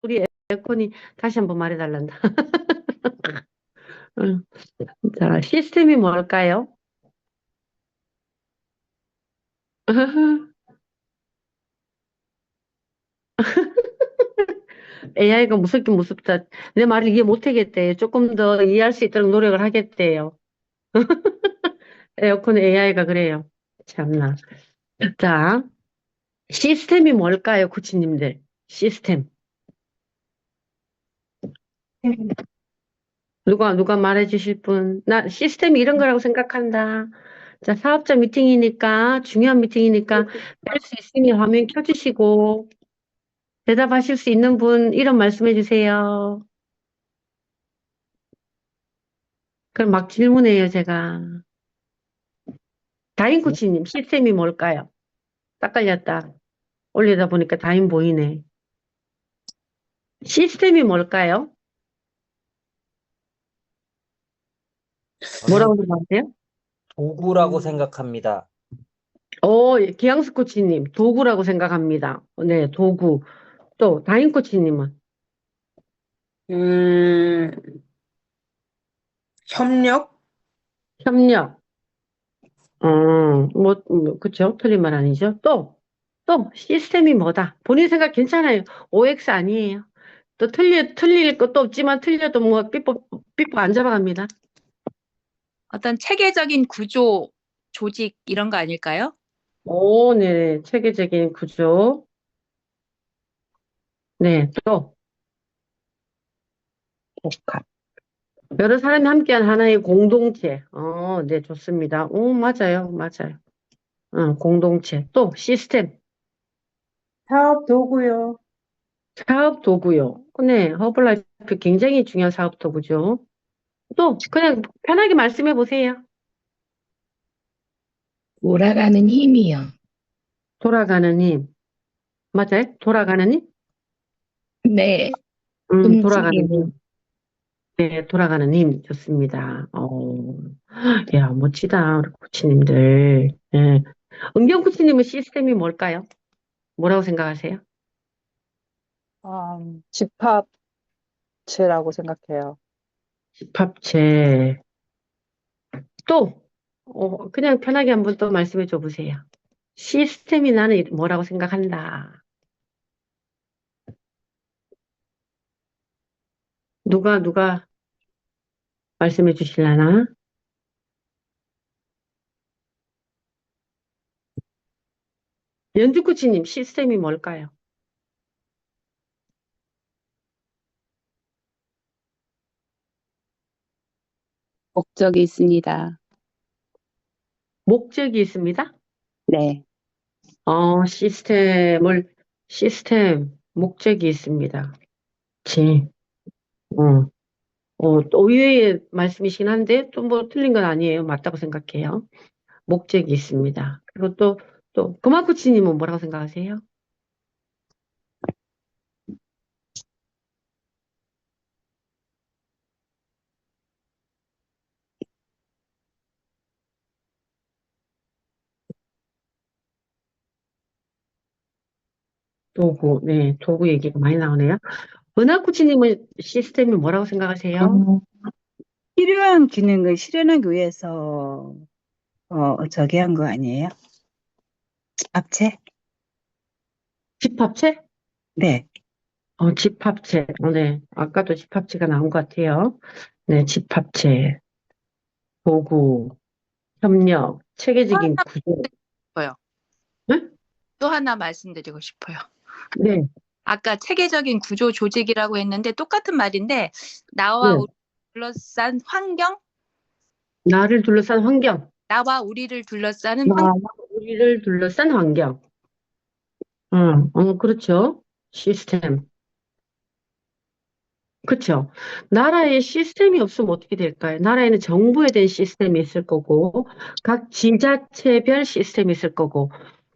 우리 에어컨이 다시 한번 말해달란다. 응. 자, 시스템이 뭘까요? AI가 무섭긴 무섭다. 내 말을 이해 못하겠대. 조금 더 이해할 수 있도록 노력을 하겠대요. 에어컨 AI가 그래요. 참나. 자, 시스템이 뭘까요, 코치님들? 시스템. 누가 말해 주실 분? 나 시스템이 이런 거라고 생각한다. 자, 사업자 미팅이니까, 중요한 미팅이니까, 할 수 있으면 화면 켜주시고, 대답하실 수 있는 분, 이름 말씀해 주세요. 그럼 막 질문해요, 제가. 다인 코치님, 시스템이 뭘까요? 딱 걸렸다. 올리다 보니까 다인 보이네. 시스템이 뭘까요? 저는 뭐라고 생각하세요? 도구라고 생각합니다. 기양수 코치님, 도구라고 생각합니다. 네, 도구. 또, 다인 코치님은 음, 협력? 협력. 그쵸. 틀린 말 아니죠. 또, 시스템이 뭐다? 본인 생각 괜찮아요. OX 아니에요. 또 틀릴 것도 없지만 틀려도 뭐, 삐뽀 안 잡아갑니다. 어떤 체계적인 구조, 조직 이런 거 아닐까요? 네. 체계적인 구조. 네, 또, 복합. 여러 사람이 함께한 하나의 공동체. 네, 좋습니다. 맞아요. 공동체. 또, 시스템. 사업 도구요. 사업 도구요. 네, 허블라이프 굉장히 중요한 사업 도구죠. 또, 그냥 편하게 말씀해 보세요. 돌아가는 힘이요. 돌아가는 힘. 맞아요? 돌아가는 힘? 네, 돌아가는 움직이는. 힘. 네, 돌아가는 힘. 좋습니다. 야, 멋지다, 우리 코치님들. 예. 은경 코치님은 시스템이 뭘까요? 뭐라고 생각하세요? 집합체라고 생각해요. 집합체. 또, 그냥 편하게 한번 또 말씀해 줘 보세요. 시스템이 나는 뭐라고 생각한다. 누가 말씀해 주실라나? 연주 코치님, 시스템이 뭘까요? 목적이 있습니다. 목적이 있습니다. 네. 시스템, 목적이 있습니다. 그치. 어, 또 의외의 말씀이긴 한데, 또 뭐 틀린 건 아니에요. 맞다고 생각해요. 목적이 있습니다. 그리고 또, 금화코치님은 뭐라고 생각하세요? 도구, 네, 도구 얘기가 많이 나오네요. 은하코치님은 시스템이 뭐라고 생각하세요? 필요한 기능을 실현하기 위해서, 저기 한 거 아니에요? 합체? 집합체? 네. 집합체. 네. 아까도 집합체가 나온 것 같아요. 네, 집합체, 도구, 협력, 또 하나 체계적인 구조. 싶어요. 네? 또 하나 말씀드리고 싶어요. 네, 아까 체계적인 구조 조직이라고 했는데 똑같은 말인데 나와 네. 우리 둘러싼 환경, 나를 둘러싼 환경. 나와 우리를 둘러싸는 나와 우리를 둘러싼 환경. 그렇죠. 시스템. 그렇죠. 나라에 시스템이 없으면 어떻게 될까요? 나라에는 정부에 대한 시스템이 있을 거고, 각 지자체별 시스템이 있을 거고,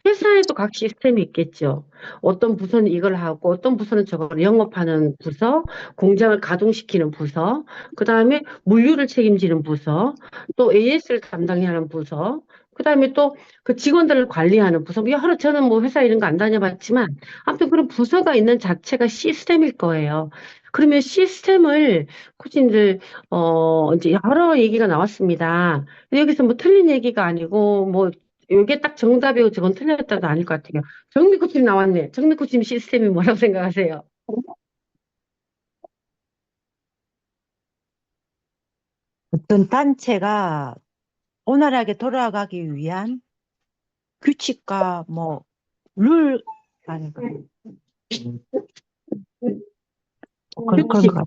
회사에도 각 시스템이 있겠죠. 어떤 부서는 이걸 하고, 어떤 부서는 저걸 영업하는 부서, 공장을 가동시키는 부서, 그 다음에 물류를 책임지는 부서, 또 AS를 담당해야 하는 부서, 그다음에 또 그 직원들을 관리하는 부서, 여러 저는 뭐 회사 이런 거 안 다녀봤지만 아무튼 그런 부서가 있는 자체가 시스템일 거예요. 그러면 시스템을 코치님들 이제 여러 얘기가 나왔습니다. 근데 여기서 뭐 틀린 얘기가 아니고 뭐 이게 딱 정답이고 저건 틀렸다도 아닐 것 같아요. 정미 코치님 나왔네. 정미 코치님 시스템이 뭐라고 생각하세요? 어떤 단체가 원활하게 돌아가기 위한 규칙과 뭐, 룰, 아닌가. 그런 거 같아요.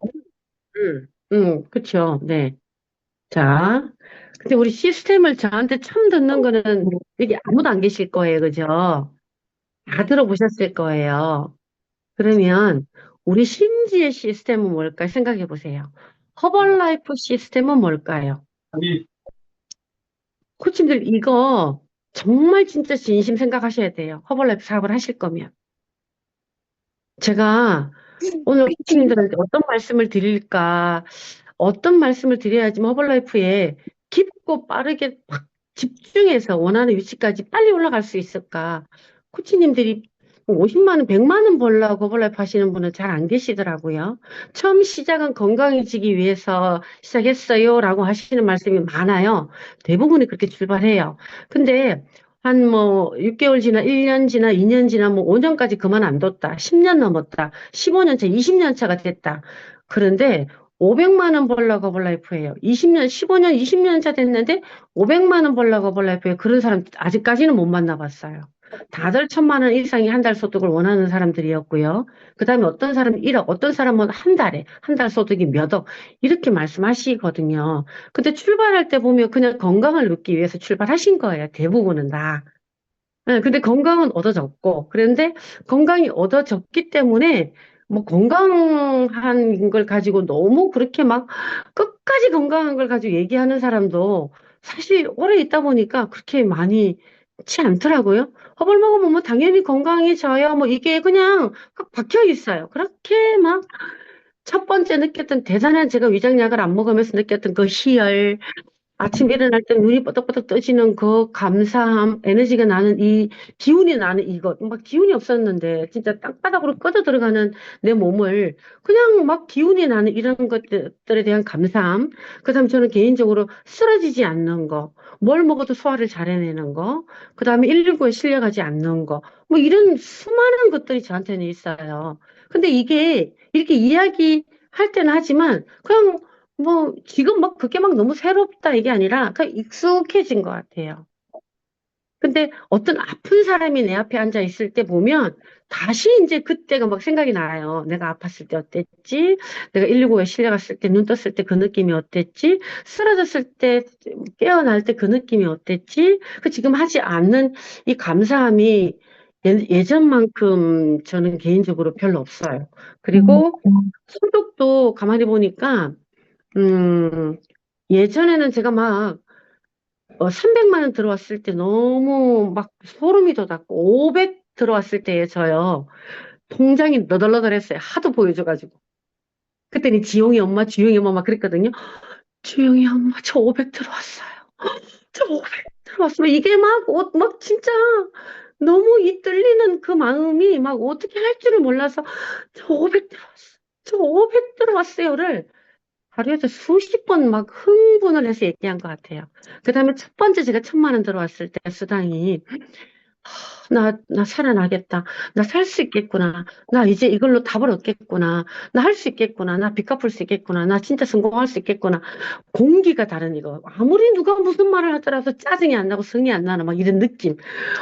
그쵸. 네. 자, 근데 우리 시스템을 저한테 처음 듣는 거는 여기 아무도 안 계실 거예요. 그죠? 다 들어보셨을 거예요. 그러면 우리 심지의 시스템은 뭘까 생각해 보세요. 허벌라이프 시스템은 뭘까요? 코치님들 이거 정말 진짜 진심 생각하셔야 돼요. 허벌라이프 사업을 하실 거면. 제가 오늘 코치님들한테 어떤 말씀을 드릴까, 어떤 말씀을 드려야지만 허벌라이프에 깊고 빠르게 확 집중해서 원하는 위치까지 빨리 올라갈 수 있을까? 코치님들이 50만 원, 100만 원 벌려고 허벌라이프 하시는 분은 잘 안 계시더라고요. 처음 시작은 건강해지기 위해서 시작했어요라고 하시는 말씀이 많아요. 대부분이 그렇게 출발해요. 근데 한 뭐 6개월 지나 1년 지나 2년 지나 뭐 5년까지 그만 안 뒀다. 10년 넘었다. 15년 차, 20년 차가 됐다. 그런데 500만 원 벌려고 허벌라이프예요. 20년, 15년, 20년 차 됐는데 500만 원 벌려고 허벌라이프예요. 그런 사람 아직까지는 못 만나봤어요. 다들 1,000만 원 이상의 한 달 소득을 원하는 사람들이었고요. 그 다음에 어떤 사람은 1억, 어떤 사람은 한 달에, 한 달 소득이 몇 억, 이렇게 말씀하시거든요. 근데 출발할 때 보면 그냥 건강을 누리기 위해서 출발하신 거예요. 대부분은 다. 네, 근데 건강은 얻어졌고, 그런데 건강이 얻어졌기 때문에 뭐 건강한 걸 가지고 너무 그렇게 막 끝까지 건강한 걸 가지고 얘기하는 사람도 사실 오래 있다 보니까 그렇게 많지 않더라고요. 허벌 먹으면 뭐 당연히 건강해져요. 뭐 이게 그냥 꽉 박혀 있어요. 그렇게 막 첫 번째 느꼈던 대단한 제가 위장약을 안 먹으면서 느꼈던 그 희열, 아침 일어날 때 눈이 뻐덕뻐덕 떠지는 그 감사함, 에너지가 나는 이 기운이 나는 이것, 막 기운이 없었는데 진짜 땅바닥으로 꺼져 들어가는 내 몸을 그냥 막 기운이 나는 이런 것들에 대한 감사함, 그다음에 저는 개인적으로 쓰러지지 않는 거, 뭘 먹어도 소화를 잘 해내는 거, 그다음에 119에 실려가지 않는 거, 뭐 이런 수많은 것들이 저한테는 있어요. 근데 이게 이렇게 이야기할 때는 하지만 그냥 뭐, 지금 막 그게 막 너무 새롭다 이게 아니라 그냥 익숙해진 것 같아요. 근데 어떤 아픈 사람이 내 앞에 앉아 있을 때 보면 다시 이제 그때가 막 생각이 나요. 내가 아팠을 때 어땠지? 내가 119에 실려갔을 때 눈 떴을 때 그 느낌이 어땠지? 쓰러졌을 때 깨어날 때 그 느낌이 어땠지? 그 지금 하지 않는 이 감사함이 예전만큼 저는 개인적으로 별로 없어요. 그리고 소득도 가만히 보니까 예전에는 제가 막 300만 원 들어왔을 때 너무 막 소름이 돋았고 500 들어왔을 때에 저요. 통장이 너덜너덜했어요. 하도 보여줘가지고. 그때는 지용이 엄마, 주용이 엄마 막 그랬거든요. 주용이 엄마 저 500 들어왔어요. 저 500 들어왔어요. 이게 막 진짜 너무 이 떨리는 그 마음이 막 어떻게 할 줄을 몰라서 저 500 들어왔어요. 저 500 들어왔어요를 하루에도 수십 번 막 흥분을 해서 얘기한 것 같아요. 그 다음에 첫 번째 제가 1,000만 원 들어왔을 때 수당이 나 살아나겠다. 나 살 수 있겠구나. 나 이제 이걸로 답을 얻겠구나. 나 할 수 있겠구나. 나 빚 갚을 수 있겠구나. 나 진짜 성공할 수 있겠구나. 공기가 다른 이거. 아무리 누가 무슨 말을 하더라도 짜증이 안 나고 성이 안 나는 막 이런 느낌.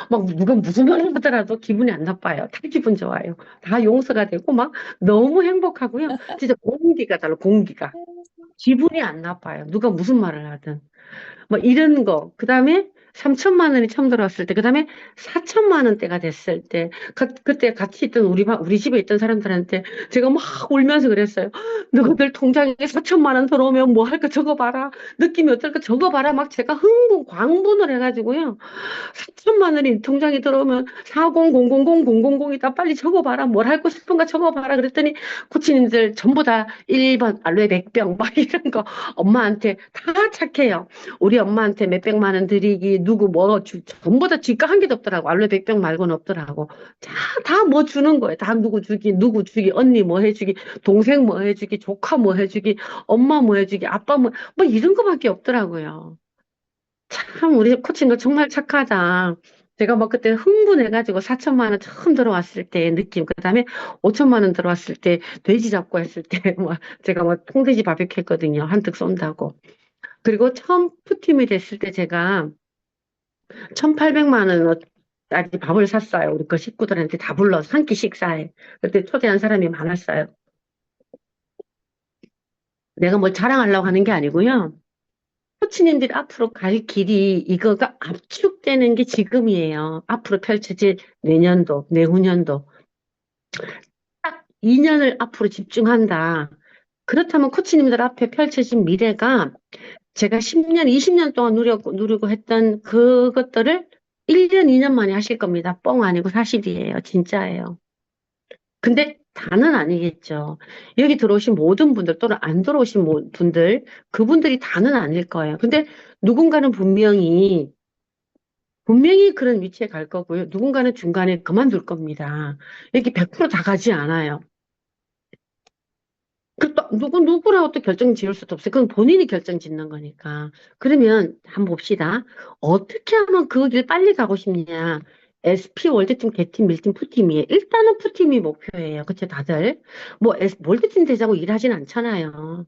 막 누가 무슨 말을 하더라도 기분이 안 나빠요. 다 기분 좋아요. 다 용서가 되고 막 너무 행복하고요. 진짜 공기가 달라, 공기가. 기분이 안 나빠요. 누가 무슨 말을 하든. 뭐 이런 거. 그 다음에 3,000만 원이 처음 들어왔을 때, 그 다음에 4,000만 원대가 됐을 때, 그때 같이 있던 우리 집에 있던 사람들한테 제가 막 울면서 그랬어요. 너희들 통장에 4,000만 원 들어오면 뭐 할까 적어봐라. 느낌이 어떨까 적어봐라. 막 제가 광분을 해가지고요. 4,000만 원이 통장에 들어오면 4000000이다 빨리 적어봐라. 뭘 하고 싶은가 적어봐라. 그랬더니 코치님들 전부 다 1번 알로에 100병 막 이런 거 엄마한테 다 착해요. 우리 엄마한테 몇백만 원 드리기 누구 뭐 전부 다 쥐가 한 개도 없더라고. 알로에 100병 말고는 없더라고. 다 뭐 주는 거예요. 다 누구 주기, 언니 뭐 해주기, 동생 뭐 해주기, 조카 뭐 해주기, 엄마 뭐 해주기, 아빠 뭐 이런 거밖에 없더라고요. 참 우리 코치님 정말 착하다. 제가 뭐 그때 흥분해가지고 4천만 원 처음 들어왔을 때 느낌, 그다음에 5천만 원 들어왔을 때 돼지 잡고 했을 때 뭐 제가 뭐 통돼지 바베큐 했거든요. 한턱 쏜다고. 그리고 처음 푸팀이 됐을 때 제가 1,800만 원짜리 밥을 샀어요. 우리 그 식구들한테 다 불러서 한 끼 식사에. 그때 초대한 사람이 많았어요. 내가 뭘 자랑하려고 하는 게 아니고요. 코치님들이 앞으로 갈 길이 이거가 압축되는 게 지금이에요. 앞으로 펼쳐질 내년도, 내후년도. 딱 2년을 앞으로 집중한다. 그렇다면 코치님들 앞에 펼쳐진 미래가 제가 10년, 20년 동안 누리고 했던 그것들을 1년, 2년 만에 하실 겁니다. 뻥 아니고 사실이에요. 진짜예요. 근데 다는 아니겠죠. 여기 들어오신 모든 분들 또는 안 들어오신 분들, 그분들이 다는 아닐 거예요. 근데 누군가는 분명히 그런 위치에 갈 거고요. 누군가는 중간에 그만둘 겁니다. 여기 100%다 가지 않아요. 누구라고 또 결정 지을 수도 없어요. 그건 본인이 결정 짓는 거니까. 그러면 한번 봅시다. 어떻게 하면 그 길 빨리 가고 싶냐. SP 월드팀, 개팀, 밀팀, 푸팀이에요. 일단은 푸팀이 목표예요. 그쵸, 다들? 뭐, 월드팀 되자고 일하진 않잖아요.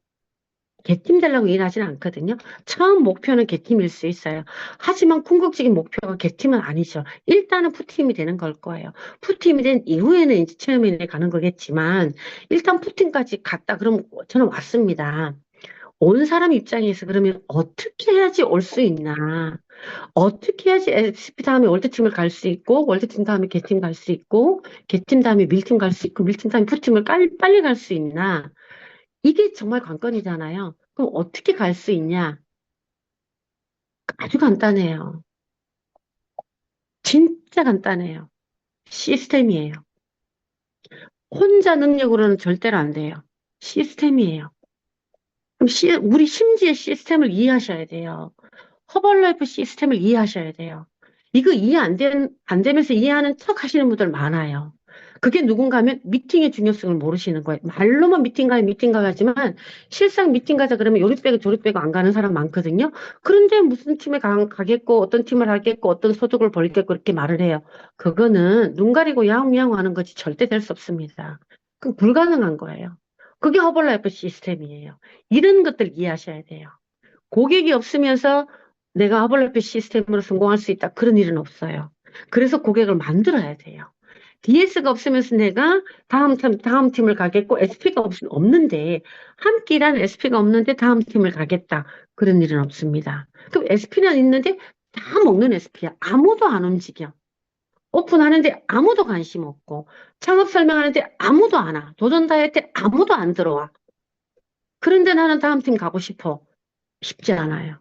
개팀 되려고 일하진 않거든요. 처음 목표는 개팀일 수 있어요. 하지만 궁극적인 목표가 개팀은 아니죠. 일단은 푸팀이 되는 걸 거예요. 푸팀이 된 이후에는 이제 체험인에 가는 거겠지만 일단 푸팀까지 갔다 그러면 저는 왔습니다. 온 사람 입장에서 그러면 어떻게 해야지 올 수 있나? 어떻게 해야지 SP 다음에 월드팀을 갈 수 있고 월드팀 다음에 개팀 갈 수 있고 개팀 다음에 밀팀 갈 수 있고 밀팀 다음에 푸팀을 빨리 갈 수 있나? 이게 정말 관건이잖아요. 그럼 어떻게 갈 수 있냐? 아주 간단해요. 진짜 간단해요. 시스템이에요. 혼자 능력으로는 절대로 안 돼요. 시스템이에요. 그럼 우리 심지어 시스템을 이해하셔야 돼요. 허벌라이프 시스템을 이해하셔야 돼요. 이거 이해 안 되면서 이해하는 척 하시는 분들 많아요. 그게 누군가 하면 미팅의 중요성을 모르시는 거예요. 말로만 미팅 가요 하지만 실상 미팅 가자 그러면 요리 빼고 조리 빼고 안 가는 사람 많거든요. 그런데 무슨 팀에 가겠고 어떤 팀을 하겠고 어떤 소득을 벌겠고 이렇게 말을 해요. 그거는 눈 가리고 야옹야옹 하는 것이 절대 될 수 없습니다. 그건 불가능한 거예요. 그게 허벌라이프 시스템이에요. 이런 것들 이해하셔야 돼요. 고객이 없으면서 내가 허벌라이프 시스템으로 성공할 수 있다. 그런 일은 없어요. 그래서 고객을 만들어야 돼요. DS가 없으면서 내가 다음 팀을 가겠고 SP가 없는데 한 끼란 SP가 없는데 다음 팀을 가겠다. 그런 일은 없습니다. 그럼 SP는 있는데 다 먹는 SP야. 아무도 안 움직여. 오픈하는데 아무도 관심 없고 창업 설명하는데 아무도 안 와. 도전 다이어트 아무도 안 들어와. 그런데 나는 다음 팀 가고 싶어. 쉽지 않아요.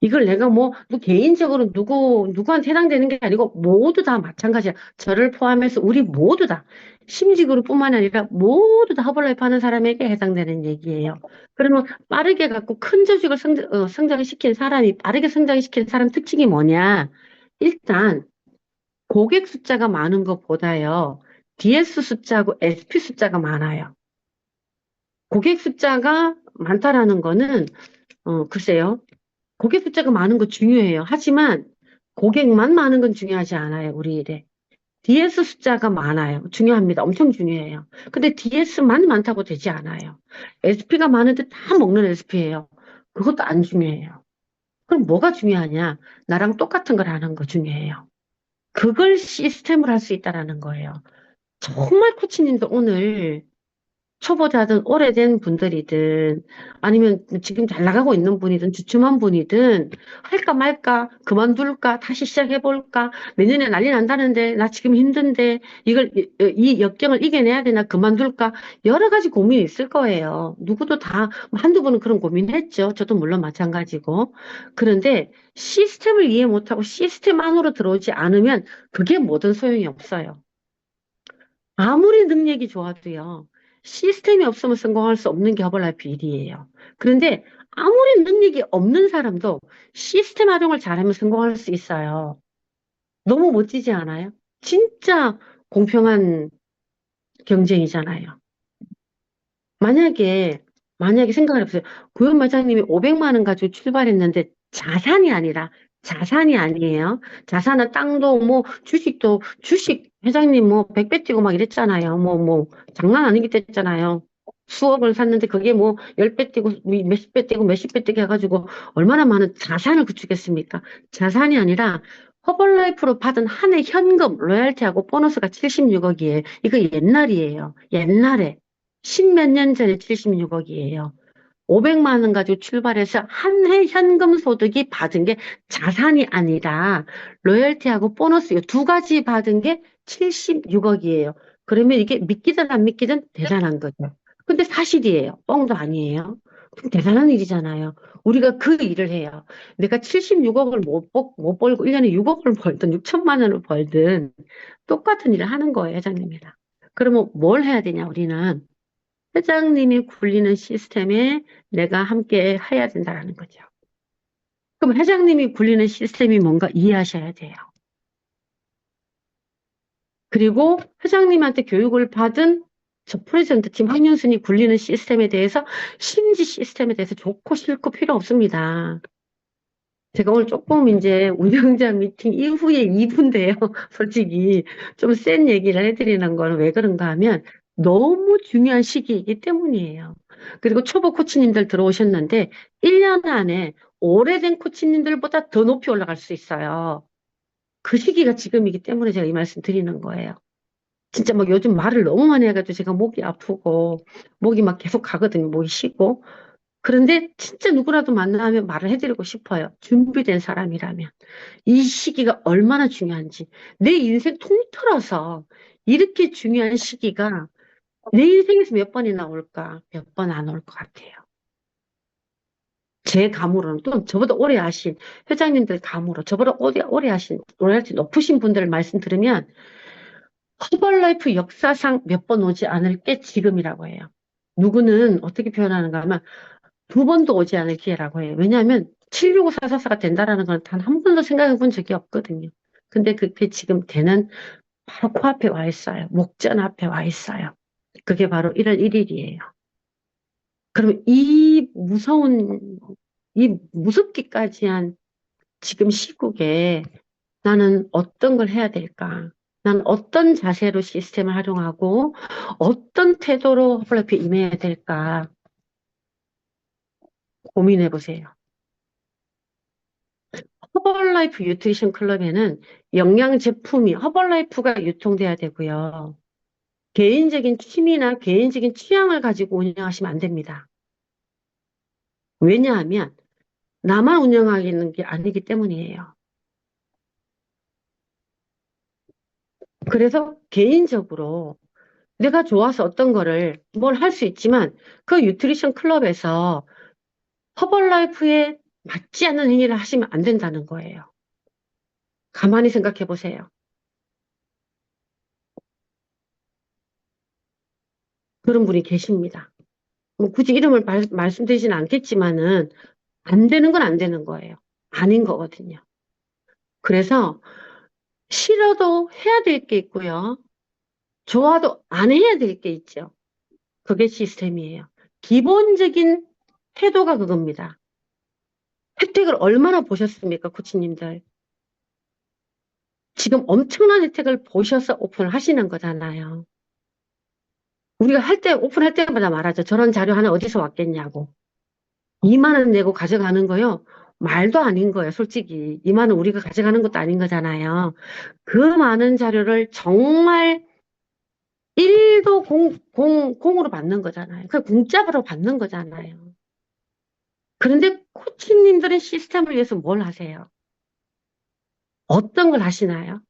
이걸 내가 뭐 개인적으로 누구한테 해당되는 게 아니고 모두 다 마찬가지야. 저를 포함해서 우리 모두 다 심직으로뿐만 아니라 모두 다 허벌라이프 하는 사람에게 해당되는 얘기예요. 그러면 빠르게 갖고 큰 조직을 성장시킨 사람이 빠르게 성장시킨 사람 특징이 뭐냐? 일단 고객 숫자가 많은 것보다요. DS 숫자하고 SP 숫자가 많아요. 고객 숫자가 많다라는 거는 글쎄요. 고객 숫자가 많은 거 중요해요. 하지만 고객만 많은 건 중요하지 않아요. 우리 일에. DS 숫자가 많아요. 중요합니다. 엄청 중요해요. 근데 DS만 많다고 되지 않아요. SP가 많은데 다 먹는 SP예요. 그것도 안 중요해요. 그럼 뭐가 중요하냐? 나랑 똑같은 걸 하는 거 중요해요. 그걸 시스템으로 할 수 있다라는 거예요. 정말 코치님도 오늘 초보자든 오래된 분들이든 아니면 지금 잘 나가고 있는 분이든 주춤한 분이든 할까 말까 그만둘까 다시 시작해볼까 내년에 난리 난다는데 나 지금 힘든데 이 역경을 이겨내야 되나 그만둘까 여러 가지 고민이 있을 거예요. 누구도 다 한두 번은 그런 고민했죠. 저도 물론 마찬가지고. 그런데 시스템을 이해 못하고 시스템 안으로 들어오지 않으면 그게 뭐든 소용이 없어요. 아무리 능력이 좋아도요. 시스템이 없으면 성공할 수 없는 게 허벌라이프 일이에요. 그런데 아무리 능력이 없는 사람도 시스템 활용을 잘하면 성공할 수 있어요. 너무 멋지지 않아요? 진짜 공평한 경쟁이잖아요. 만약에 생각을 해보세요. 구현 마장님이 500만 원 가지고 출발했는데 자산이 아니에요. 자산은 땅도 뭐 주식 회장님 뭐 100배 뛰고 막 이랬잖아요. 뭐 장난 아니게 됐잖아요. 수억을 샀는데 그게 뭐 10배 뛰고 몇십 배 뛰고 몇십 배 뛰고 해가지고 얼마나 많은 자산을 구축했습니까? 자산이 아니라 허벌라이프로 받은 한 해 현금 로얄티하고 보너스가 76억이에요. 이거 옛날이에요. 옛날에. 십몇 년 전에 76억이에요. 500만 원 가지고 출발해서 한 해 현금 소득이 받은 게 자산이 아니라 로열티하고 보너스 이 두 가지 받은 게 76억이에요. 그러면 이게 믿기든 안 믿기든 대단한 거죠. 근데 사실이에요. 뻥도 아니에요. 그럼 대단한 일이잖아요. 우리가 그 일을 해요. 내가 76억을 못 벌고 1년에 6억을 벌든 6천만 원을 벌든 똑같은 일을 하는 거예요, 회장님이랑. 그러면 뭘 해야 되냐, 우리는. 회장님이 굴리는 시스템에 내가 함께 해야 된다는 거죠. 그럼 회장님이 굴리는 시스템이 뭔가 이해하셔야 돼요. 그리고 회장님한테 교육을 받은 저 프레젠트 팀 황윤순이 굴리는 시스템에 대해서 심지 시스템에 대해서 좋고 싫고 필요 없습니다. 제가 오늘 조금 이제 운영자 미팅 이후에 2분인데요. 솔직히 좀 센 얘기를 해드리는 거는 왜 그런가 하면 너무 중요한 시기이기 때문이에요. 그리고 초보 코치님들 들어오셨는데 1년 안에 오래된 코치님들보다 더 높이 올라갈 수 있어요. 그 시기가 지금이기 때문에 제가 이 말씀 드리는 거예요. 진짜 막 요즘 말을 너무 많이 해가지고 제가 목이 아프고 목이 막 계속 가거든요. 목이 쉬고. 그런데 진짜 누구라도 만나면 말을 해드리고 싶어요. 준비된 사람이라면. 이 시기가 얼마나 중요한지. 내 인생 통틀어서 이렇게 중요한 시기가 내 인생에서 몇 번이나 올까? 몇 번 안 올 것 같아요. 제 감으로는 또 저보다 오래 하신 회장님들 감으로 저보다 오래 하신 로얄티 높으신 분들 말씀 들으면 허벌라이프 역사상 몇 번 오지 않을 게 지금이라고 해요. 누구는 어떻게 표현하는가 하면 2번도 오지 않을 기회라고 해요. 왜냐하면 76544가 된다라는 건 단 한 번도 생각해 본 적이 없거든요. 근데 그게 지금 되는 바로 코앞에 와 있어요. 목전 앞에 와 있어요. 그게 바로 1월 1일이에요. 그럼 이 무섭기까지 한 지금 시국에 나는 어떤 걸 해야 될까? 난 어떤 자세로 시스템을 활용하고 어떤 태도로 허블라이프에 임해야 될까? 고민해 보세요. 허벌라이프 뉴트리션 클럽에는 영양 제품이 허벌라이프가 유통돼야 되고요. 개인적인 취미나 개인적인 취향을 가지고 운영하시면 안 됩니다. 왜냐하면 나만 운영하기는 게 아니기 때문이에요. 그래서 개인적으로 내가 좋아서 어떤 거를 뭘 할 수 있지만 그 뉴트리션 클럽에서 허벌라이프에 맞지 않는 행위를 하시면 안 된다는 거예요. 가만히 생각해 보세요. 그런 분이 계십니다. 뭐 굳이 이름을 말씀드리지는 않겠지만은 안 되는 건 안 되는 거예요. 아닌 거거든요. 그래서 싫어도 해야 될 게 있고요. 좋아도 안 해야 될 게 있죠. 그게 시스템이에요. 기본적인 태도가 그겁니다. 혜택을 얼마나 보셨습니까, 코치님들? 지금 엄청난 혜택을 보셔서 오픈을 하시는 거잖아요. 우리가 오픈할 때마다 말하죠. 저런 자료 하나 어디서 왔겠냐고. 2만 원 내고 가져가는 거요. 말도 아닌 거예요, 솔직히. 2만 원 우리가 가져가는 것도 아닌 거잖아요. 그 많은 자료를 정말 1도 공으로 받는 거잖아요. 그 공짜로 받는 거잖아요. 그런데 코치님들은 시스템을 위해서 뭘 하세요? 어떤 걸 하시나요?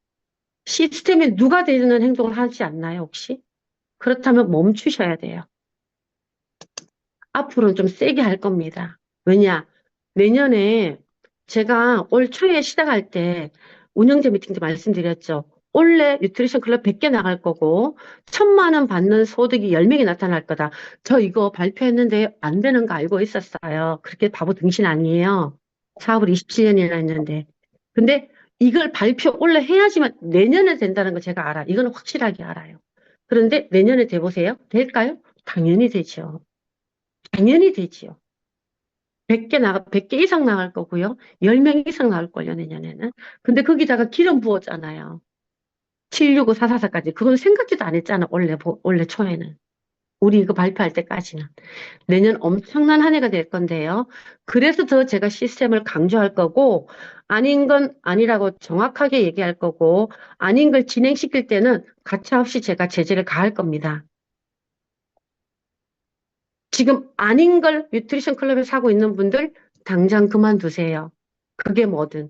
시스템에 누가 되는 행동을 하지 않나요, 혹시? 그렇다면 멈추셔야 돼요. 앞으로는 좀 세게 할 겁니다. 왜냐? 내년에 제가 올 초에 시작할 때 운영자 미팅 때 말씀드렸죠. 원래 뉴트리션 클럽 100개 나갈 거고 1,000만 원 받는 소득이 10명이 나타날 거다. 저 이거 발표했는데 안 되는 거 알고 있었어요. 그렇게 바보 등신 아니에요. 사업을 27년이나 했는데. 근데 이걸 발표 원래 해야지만 내년에 된다는 거 제가 알아. 이거는 확실하게 알아요. 그런데 내년에 돼보세요. 될까요? 당연히 되죠. 당연히 되지요. 100개 이상 나갈 거고요. 10명 이상 나올 걸요, 내년에는. 근데 거기다가 기름 부었잖아요. 765, 444까지. 그건 생각지도 안 했잖아, 원래 초에는. 우리 이거 발표할 때까지는. 내년 엄청난 한 해가 될 건데요. 그래서 더 제가 시스템을 강조할 거고, 아닌 건 아니라고 정확하게 얘기할 거고, 아닌 걸 진행시킬 때는 가차없이 제가 제재를 가할 겁니다. 지금 아닌 걸 뉴트리션 클럽에 사고 있는 분들 당장 그만두세요. 그게 뭐든.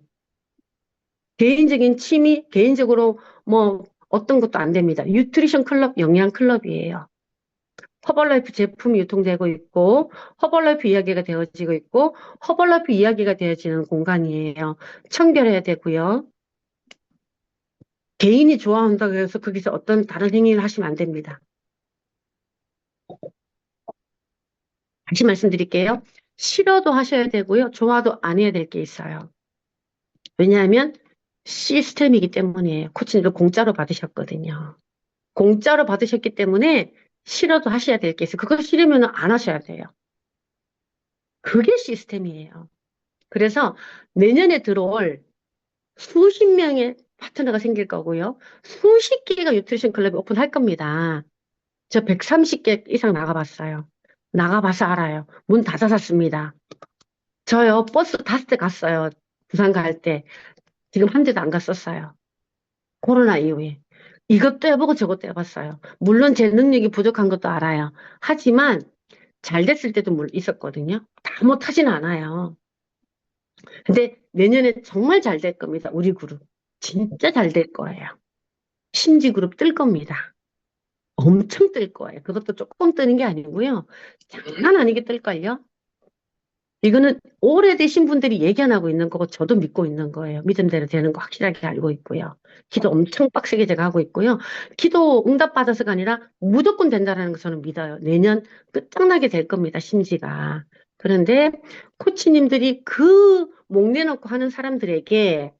개인적인 취미, 개인적으로 뭐 어떤 것도 안 됩니다. 뉴트리션 클럽, 영양 클럽이에요. 허벌라이프 제품이 유통되고 있고 허벌라이프 이야기가 되어지고 있고 허벌라이프 이야기가 되어지는 공간이에요. 청결해야 되고요. 개인이 좋아한다고 해서 거기서 어떤 다른 행위를 하시면 안 됩니다. 다시 말씀드릴게요. 싫어도 하셔야 되고요. 좋아도 안 해야 될 게 있어요. 왜냐하면 시스템이기 때문이에요. 코치님도 공짜로 받으셨거든요. 공짜로 받으셨기 때문에 싫어도 하셔야 될 게 있어요. 그거 싫으면 안 하셔야 돼요. 그게 시스템이에요. 그래서 내년에 들어올 수십 명의 파트너가 생길 거고요. 수십 개가 뉴트리션 클럽이 오픈할 겁니다. 저 130개 이상 나가봤어요. 나가봐서 알아요. 문 다 닫았습니다. 저요, 버스 5대 갔어요. 부산 갈 때. 지금 한 대도 안 갔었어요. 코로나 이후에. 이것도 해보고 저것도 해봤어요. 물론 제 능력이 부족한 것도 알아요. 하지만 잘 됐을 때도 있었거든요. 다 못하진 않아요. 근데 내년에 정말 잘 될 겁니다. 우리 그룹. 진짜 잘 될 거예요. 심지 그룹 뜰 겁니다. 엄청 뜰 거예요. 그것도 조금 뜨는 게 아니고요. 장난 아니게 뜰걸요. 이거는 오래되신 분들이 얘기 안 하고 있는 거고 저도 믿고 있는 거예요. 믿음대로 되는 거 확실하게 알고 있고요. 기도 엄청 빡세게 제가 하고 있고요. 기도 응답 받아서가 아니라 무조건 된다는 거 저는 믿어요. 내년 끝장나게 될 겁니다. 심지가. 그런데 코치님들이 그 목 내놓고 하는 사람들에게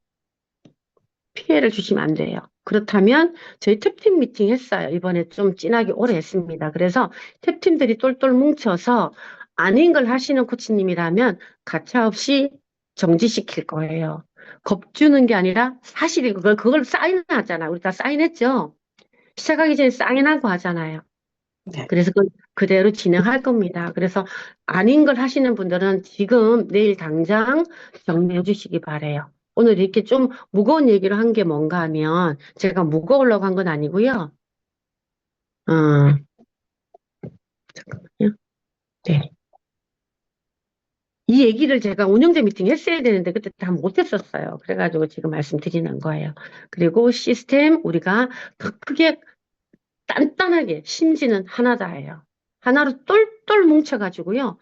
피해를 주시면 안 돼요. 그렇다면 저희 탭팀 미팅 했어요. 이번에 좀 진하게 오래 했습니다. 그래서 탭팀들이 똘똘 뭉쳐서 아닌 걸 하시는 코치님이라면 가차없이 정지시킬 거예요. 겁주는 게 아니라 사실이고 그걸 사인하잖아. 우리 다 사인했죠. 시작하기 전에 사인하고 하잖아요. 네. 그래서 그대로 진행할 겁니다. 그래서 아닌 걸 하시는 분들은 지금 내일 당장 정리해 주시기 바래요. 오늘 이렇게 좀 무거운 얘기를 한 게 뭔가 하면 제가 무거우려고 한 건 아니고요. 잠깐만요. 네. 이 얘기를 제가 운영자 미팅 했어야 되는데 그때 다 못했었어요. 그래가지고 지금 말씀드리는 거예요. 그리고 시스템 우리가 더 크게 단단하게 심지는 하나다예요. 하나로 똘똘 뭉쳐가지고요.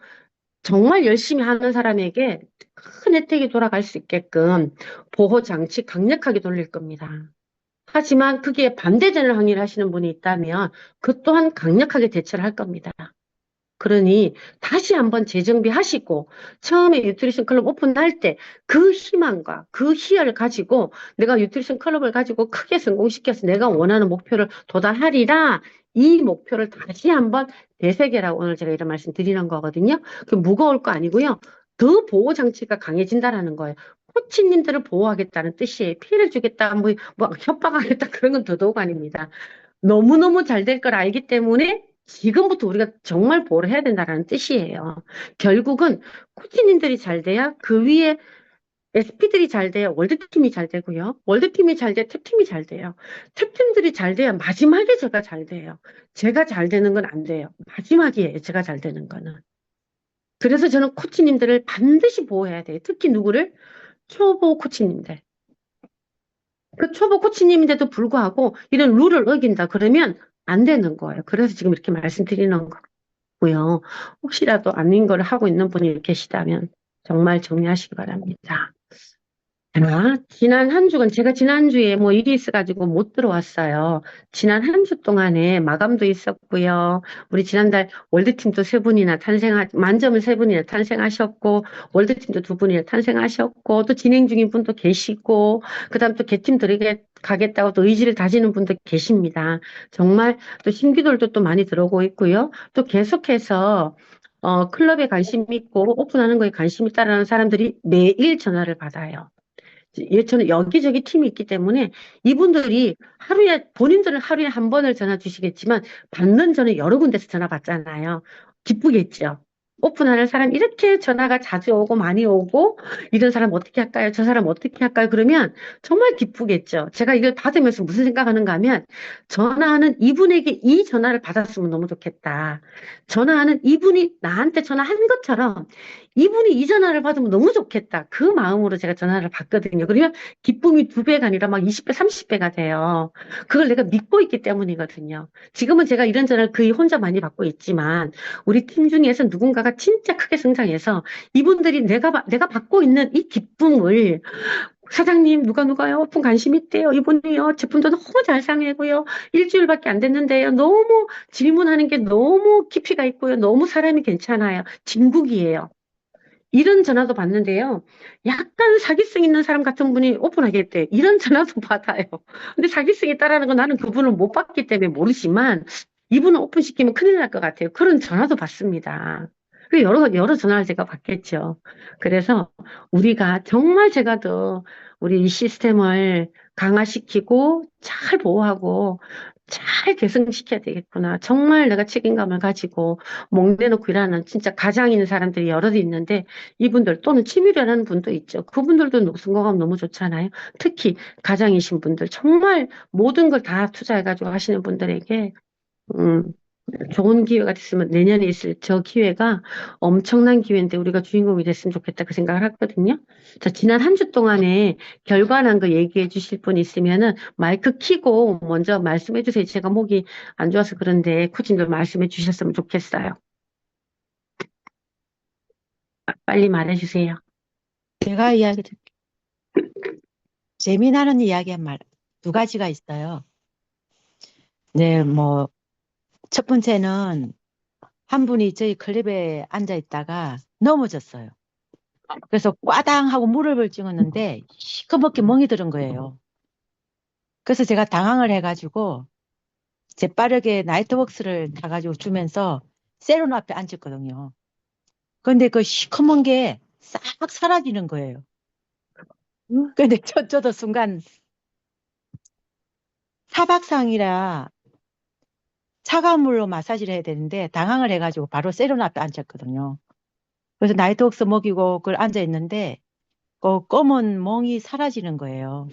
정말 열심히 하는 사람에게 큰 혜택이 돌아갈 수 있게끔 보호장치 강력하게 돌릴 겁니다. 하지만 그게 반대되는 항의를 하시는 분이 있다면 그 또한 강력하게 대처를 할 겁니다. 그러니 다시 한번 재정비하시고 처음에 뉴트리션 클럽 오픈할 때 그 희망과 그 희열을 가지고 내가 뉴트리션 클럽을 가지고 크게 성공시켜서 내가 원하는 목표를 도달하리라 이 목표를 다시 한번 되새겨라고 오늘 제가 이런 말씀 드리는 거거든요. 그 무거울 거 아니고요. 더 보호장치가 강해진다라는 거예요. 코치님들을 보호하겠다는 뜻이에요. 피해를 주겠다, 뭐 협박하겠다 그런 건 더더욱 아닙니다. 너무너무 잘 될 걸 알기 때문에 지금부터 우리가 정말 보호를 해야 된다는 뜻이에요. 결국은 코치님들이 잘 돼야 그 위에 SP들이 잘 돼야 월드팀이 잘 되고요. 월드팀이 잘 돼야 탭팀이 잘 돼요. 탭팀들이 잘 돼야 마지막에 제가 잘 돼요. 제가 잘 되는 건 안 돼요. 마지막이에요. 제가 잘 되는 거는. 그래서 저는 코치님들을 반드시 보호해야 돼요. 특히 누구를? 초보 코치님들. 그 초보 코치님인데도 불구하고 이런 룰을 어긴다 그러면 안 되는 거예요. 그래서 지금 이렇게 말씀드리는 거고요. 혹시라도 아닌 걸 하고 있는 분이 계시다면 정말 정리하시기 바랍니다. 지난 한 주간 제가 지난주에 뭐 일이 있어가지고 못 들어왔어요. 지난 한 주 동안에 마감도 있었고요. 우리 지난달 월드팀도 세 분이나 만점을 세 분이나 탄생하셨고, 월드팀도 두 분이나 탄생하셨고, 또 진행 중인 분도 계시고, 그다음 또 개팀 가겠다고 또 의지를 다지는 분도 계십니다. 정말 또 신규들도 또 많이 들어오고 있고요. 또 계속해서 클럽에 관심 있고 오픈하는 거에 관심 있다라는 사람들이 매일 전화를 받아요. 저는 여기저기 팀이 있기 때문에 이분들이 본인들은 하루에 한 번을 전화 주시겠지만, 받는 저는 여러 군데서 전화 받잖아요. 기쁘겠죠. 오픈하는 사람 이렇게 전화가 자주 오고 많이 오고, 이런 사람 어떻게 할까요? 저 사람 어떻게 할까요? 그러면 정말 기쁘겠죠. 제가 이걸 받으면서 무슨 생각하는가 하면, 전화하는 이분에게 이 전화를 받았으면 너무 좋겠다. 전화하는 이분이 나한테 전화한 것처럼 이분이 이 전화를 받으면 너무 좋겠다. 그 마음으로 제가 전화를 받거든요. 그러면 기쁨이 2배가 아니라 막 20배, 30배가 돼요. 그걸 내가 믿고 있기 때문이거든요. 지금은 제가 이런 전화를 거의 혼자 많이 받고 있지만, 우리 팀 중에서 누군가가 진짜 크게 성장해서 이분들이 내가 받고 있는 이 기쁨을, 사장님, 누가요? 오픈 관심 있대요. 이분이요. 제품도 너무 잘 상해고요. 일주일밖에 안 됐는데요. 너무 질문하는 게 너무 깊이가 있고요. 너무 사람이 괜찮아요. 진국이에요. 이런 전화도 받는데요. 약간 사기성 있는 사람 같은 분이 오픈하겠대. 이런 전화도 받아요. 근데 사기성이 있다라는 건 나는 그분을 못 봤기 때문에 모르지만, 이분을 오픈시키면 큰일 날 것 같아요. 그런 전화도 받습니다. 그 여러 전화를 제가 받겠죠. 그래서 우리가 정말 제가 더 우리 이 시스템을 강화시키고 잘 보호하고 잘 개선시켜야 되겠구나. 정말 내가 책임감을 가지고 목 내놓고 일하는 진짜 가장 있는 사람들이 여럿 있는데, 이분들 또는 취미로 하는 분도 있죠. 그분들도 성공하면 너무 좋잖아요. 특히 가장이신 분들, 정말 모든 걸 다 투자해가지고 하시는 분들에게 음, 좋은 기회가 됐으면, 내년에 있을 저 기회가 엄청난 기회인데 우리가 주인공이 됐으면 좋겠다, 그 생각을 하거든요. 자, 지난 한 주 동안에 결과난 거 얘기해 주실 분 있으면은 마이크 켜고 먼저 말씀해 주세요. 제가 목이 안 좋아서 그런데 코치님들 말씀해 주셨으면 좋겠어요. 빨리 말해 주세요. 제가 이야기 재미나는 이야기 두 가지가 있어요. 네, 뭐 첫 번째는 한 분이 저희 클럽에 앉아 있다가 넘어졌어요. 그래서 꽈당 하고 무릎을 찍었는데 시커멓게 멍이 들은 거예요. 그래서 제가 당황을 해가지고 재빠르게 나이트웍스를 타가지고 주면서 세론 앞에 앉혔거든요. 근데 그 시커먼 게 싹 사라지는 거예요. 근데 저도 순간 타박상이라 차가운 물로 마사지를 해야 되는데 당황을 해가지고 바로 세론 앞에 앉혔거든요. 그래서 나이트웍스 먹이고 그걸 앉아 있는데 그 검은 멍이 사라지는 거예요.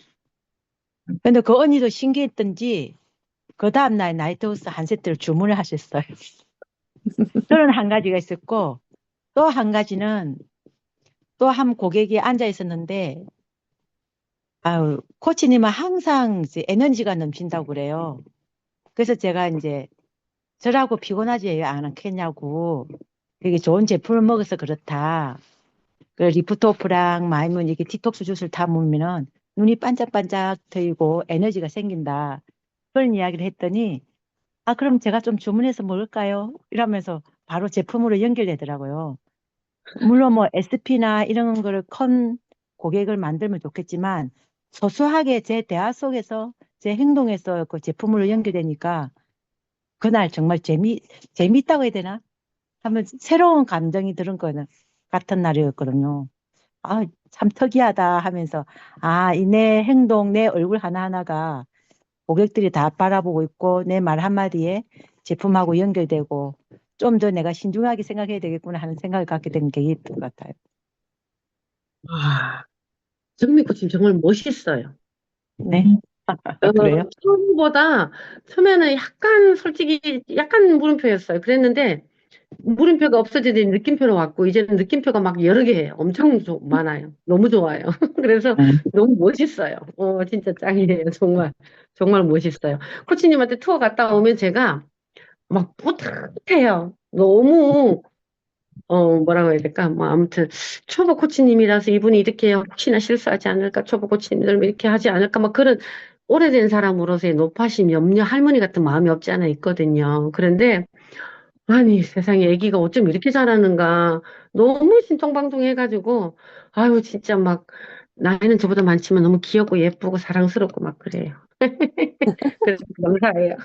근데 그 언니도 신기했던지 그 다음날 나이트웍스 한 세트를 주문을 하셨어요. 그런 한 가지가 있었고, 또 한 가지는 또 한 고객이 앉아 있었는데, 아유, 코치님은 항상 이제 에너지가 넘친다고 그래요. 그래서 제가 이제 저라고 피곤하지 왜 안 하겠냐고, 되게 좋은 제품을 먹어서 그렇다. 그 리프트오프랑 마이문 이게 디톡스 주스를 다 먹으면은 눈이 반짝반짝 트이고 에너지가 생긴다. 그런 이야기를 했더니, 아, 그럼 제가 좀 주문해서 먹을까요? 이러면서 바로 제품으로 연결되더라고요. 물론 뭐 SP나 이런 거를 컨 고객을 만들면 좋겠지만, 소소하게 제 대화 속에서 제 행동에서 그 제품으로 연결되니까 그날 정말 재미있다고 해야 되나? 하면 새로운 감정이 들은 거는 같은 날이었거든요. 아, 참 특이하다 하면서, 아, 이 내 행동, 내 얼굴 하나하나가 고객들이 다 바라보고 있고 내 말 한마디에 제품하고 연결되고 좀 더 내가 신중하게 생각해야 되겠구나 하는 생각을 갖게 된 게 있던 것 같아요. 와, 정미 코치님 정말 멋있어요. 네. 그래요? 처음에는 약간 솔직히 약간 물음표였어요. 그랬는데 물음표가 없어지더니 느낌표로 왔고, 이제는 느낌표가 막 여러 개예요. 엄청 많아요. 너무 좋아요. 그래서 너무 멋있어요. 진짜 짱이에요. 정말 멋있어요. 코치님한테 투어 갔다 오면 제가 막 뿌듯해요. 너무 뭐라고 해야 될까? 뭐, 아무튼, 초보 코치님이라서 이분이 이렇게 혹시나 실수하지 않을까? 초보 코치님들 이렇게 하지 않을까? 막 그런 오래된 사람으로서의 높아심, 염려, 할머니 같은 마음이 없지 않아 있거든요. 그런데, 아니, 세상에 애기가 어쩜 이렇게 잘하는가. 너무 신통방통해가지고, 아유, 진짜 막, 나이는 저보다 많지만 너무 귀엽고 예쁘고 사랑스럽고 막 그래요. 그래서 감사해요.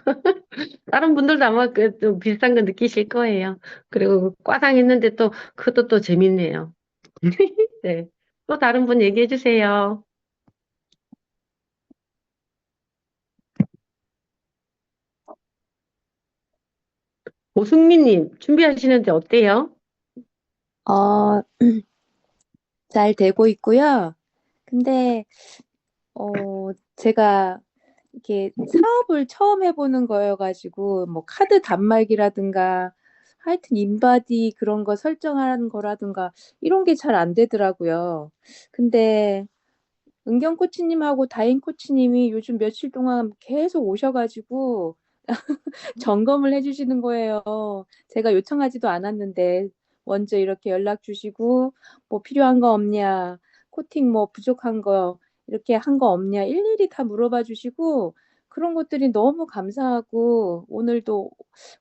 다른 분들도 아마 좀 비슷한 거 느끼실 거예요. 그리고 과장했는데 또 그것도 또 재밌네요. 네. 또 다른 분 얘기해 주세요. 오승민님 준비하시는데 어때요? 어, 잘 되고 있고요. 근데, 제가 이렇게 사업을 처음 해보는 거여가지고, 뭐, 카드 단말기라든가, 하여튼 인바디 그런 거 설정하는 거라든가, 이런 게 잘 안 되더라고요. 근데, 은경 코치님하고 다인 코치님이 요즘 며칠 동안 계속 오셔가지고, 점검을 해주시는 거예요. 제가 요청하지도 않았는데 먼저 이렇게 연락 주시고 뭐 필요한 거 없냐, 코팅 뭐 부족한 거 이렇게 한 거 없냐 일일이 다 물어봐 주시고 그런 것들이 너무 감사하고 오늘도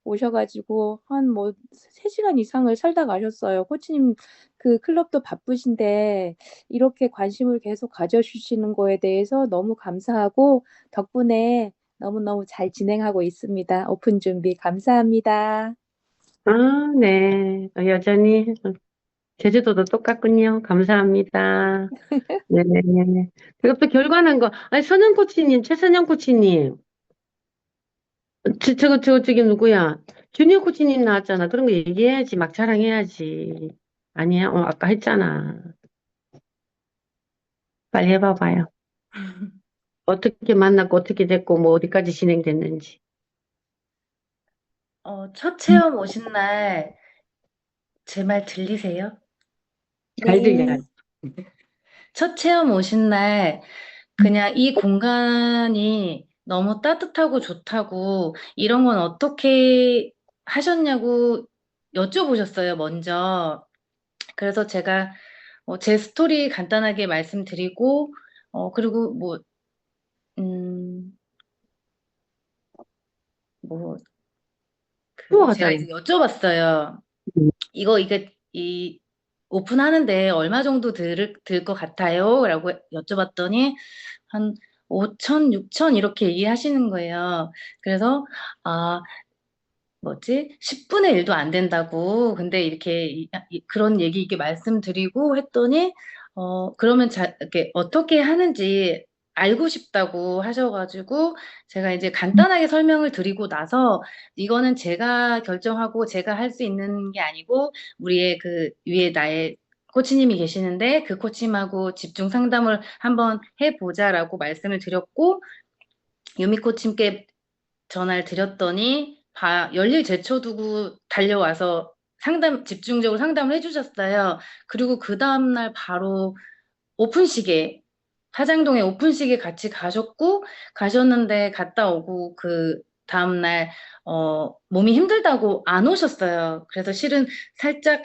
오셔가지고 한 뭐 3시간 이상을 살다 가셨어요. 코치님 그 클럽도 바쁘신데 이렇게 관심을 계속 가져주시는 거에 대해서 너무 감사하고 덕분에 너무너무 잘 진행하고 있습니다. 오픈 준비 감사합니다. 아, 네. 여전히 제주도도 똑같군요. 감사합니다. 네. 그리고 또 결과는 아니, 선영 코치님, 최선영 코치님. 저기 누구야? 주니어 코치님 나왔잖아. 그런 거 얘기해야지. 막 자랑해야지. 아니야? 아까 했잖아. 빨리 해봐봐요. 어떻게 만났고, 어떻게 됐고, 뭐, 어디까지 진행됐는지. 첫 체험 오신 날 제 말 들리세요? 잘 네. 들려요. 첫 체험 오신 날 그냥 이 공간이 너무 따뜻하고 좋다고 이런 건 어떻게 하셨냐고 여쭤보셨어요, 먼저. 그래서 제가 제 스토리 간단하게 말씀드리고, 그리고 음, 뭐, 제가 좋아하잖아. 이제 여쭤봤어요. 음. 이게 오픈하는데 얼마 정도 들 것 같아요? 라고 여쭤봤더니 한 5천, 6천 이렇게 얘기하시는 거예요. 그래서 아, 10분의 1도 안 된다고. 근데 이렇게 그런 얘기 이렇게 말씀드리고 했더니 그러면 이렇게 어떻게 하는지 알고 싶다고 하셔가지고 제가 이제 간단하게 설명을 드리고 나서 이거는 제가 결정하고 제가 할 수 있는 게 아니고 우리의 그 위에 나의 코치님이 계시는데 그 코치님하고 집중 상담을 한번 해보자라고 말씀을 드렸고 유미 코치님께 전화를 드렸더니 열일 제쳐두고 달려와서 집중적으로 상담을 해주셨어요. 그리고 그 다음날 바로 오픈식에, 화장동에 오픈식에 같이 가셨는데 갔다 오고 그 다음날, 몸이 힘들다고 안 오셨어요. 그래서 실은 살짝,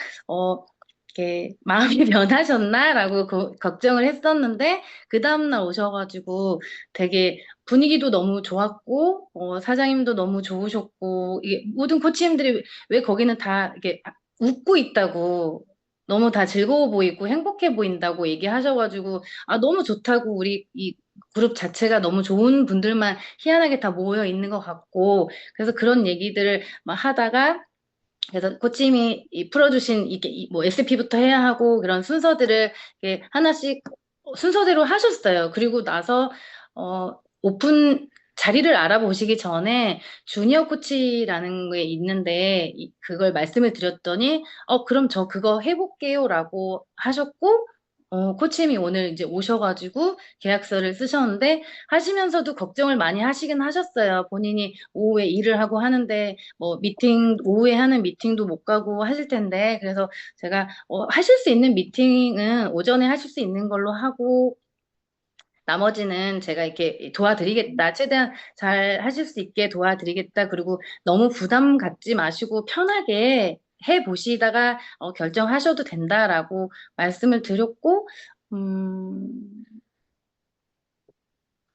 이렇게 마음이 변하셨나라고 걱정을 했었는데, 그 다음날 오셔가지고 되게 분위기도 너무 좋았고, 사장님도 너무 좋으셨고, 이게 모든 코치님들이 왜 거기는 다 이렇게 웃고 있다고, 너무 다 즐거워 보이고 행복해 보인다고 얘기하셔가지고, 아, 너무 좋다고 우리 이 그룹 자체가 너무 좋은 분들만 희한하게 다 모여 있는 것 같고, 그래서 그런 얘기들을 막 하다가, 그래서 코치님이 풀어주신 이게 뭐 SP부터 해야 하고 그런 순서들을 이렇게 하나씩 순서대로 하셨어요. 그리고 나서 오픈 자리를 알아보시기 전에 주니어 코치라는 게 있는데 그걸 말씀을 드렸더니 그럼 저 그거 해볼게요라고 하셨고 코치님이 오늘 이제 오셔가지고 계약서를 쓰셨는데 하시면서도 걱정을 많이 하시긴 하셨어요. 본인이 오후에 일을 하고 하는데 뭐 오후에 하는 미팅도 못 가고 하실 텐데 그래서 제가 하실 수 있는 미팅은 오전에 하실 수 있는 걸로 하고 나머지는 제가 이렇게 도와드리겠다. 최대한 잘 하실 수 있게 도와드리겠다. 그리고 너무 부담 갖지 마시고 편하게 해보시다가 결정하셔도 된다라고 말씀을 드렸고,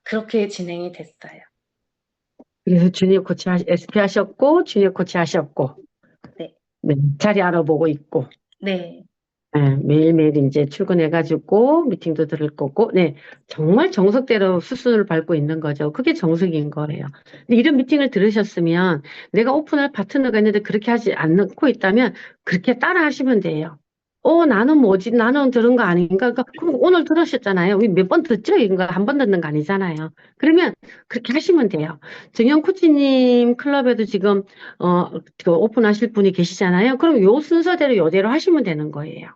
그렇게 진행이 됐어요. 그래서 주니어 코치 SP 하셨고, 주니어 코치 하셨고, 네. 네, 자리 알아보고 있고, 네. 네, 매일매일 이제 출근해가지고 미팅도 들을 거고, 네, 정말 정석대로 수순을 밟고 있는 거죠. 그게 정석인 거예요. 근데 이런 미팅을 들으셨으면 내가 오픈할 파트너가 있는데 그렇게 하지 않고 있다면 그렇게 따라 하시면 돼요. 나는 뭐지? 나는 들은 거 아닌가? 그럼 오늘 들으셨잖아요. 몇 번 듣죠? 이거 한 번 듣는 거 아니잖아요. 그러면 그렇게 하시면 돼요. 정영 코치님 클럽에도 지금, 그 오픈하실 분이 계시잖아요. 그럼 요 순서대로 요대로 하시면 되는 거예요.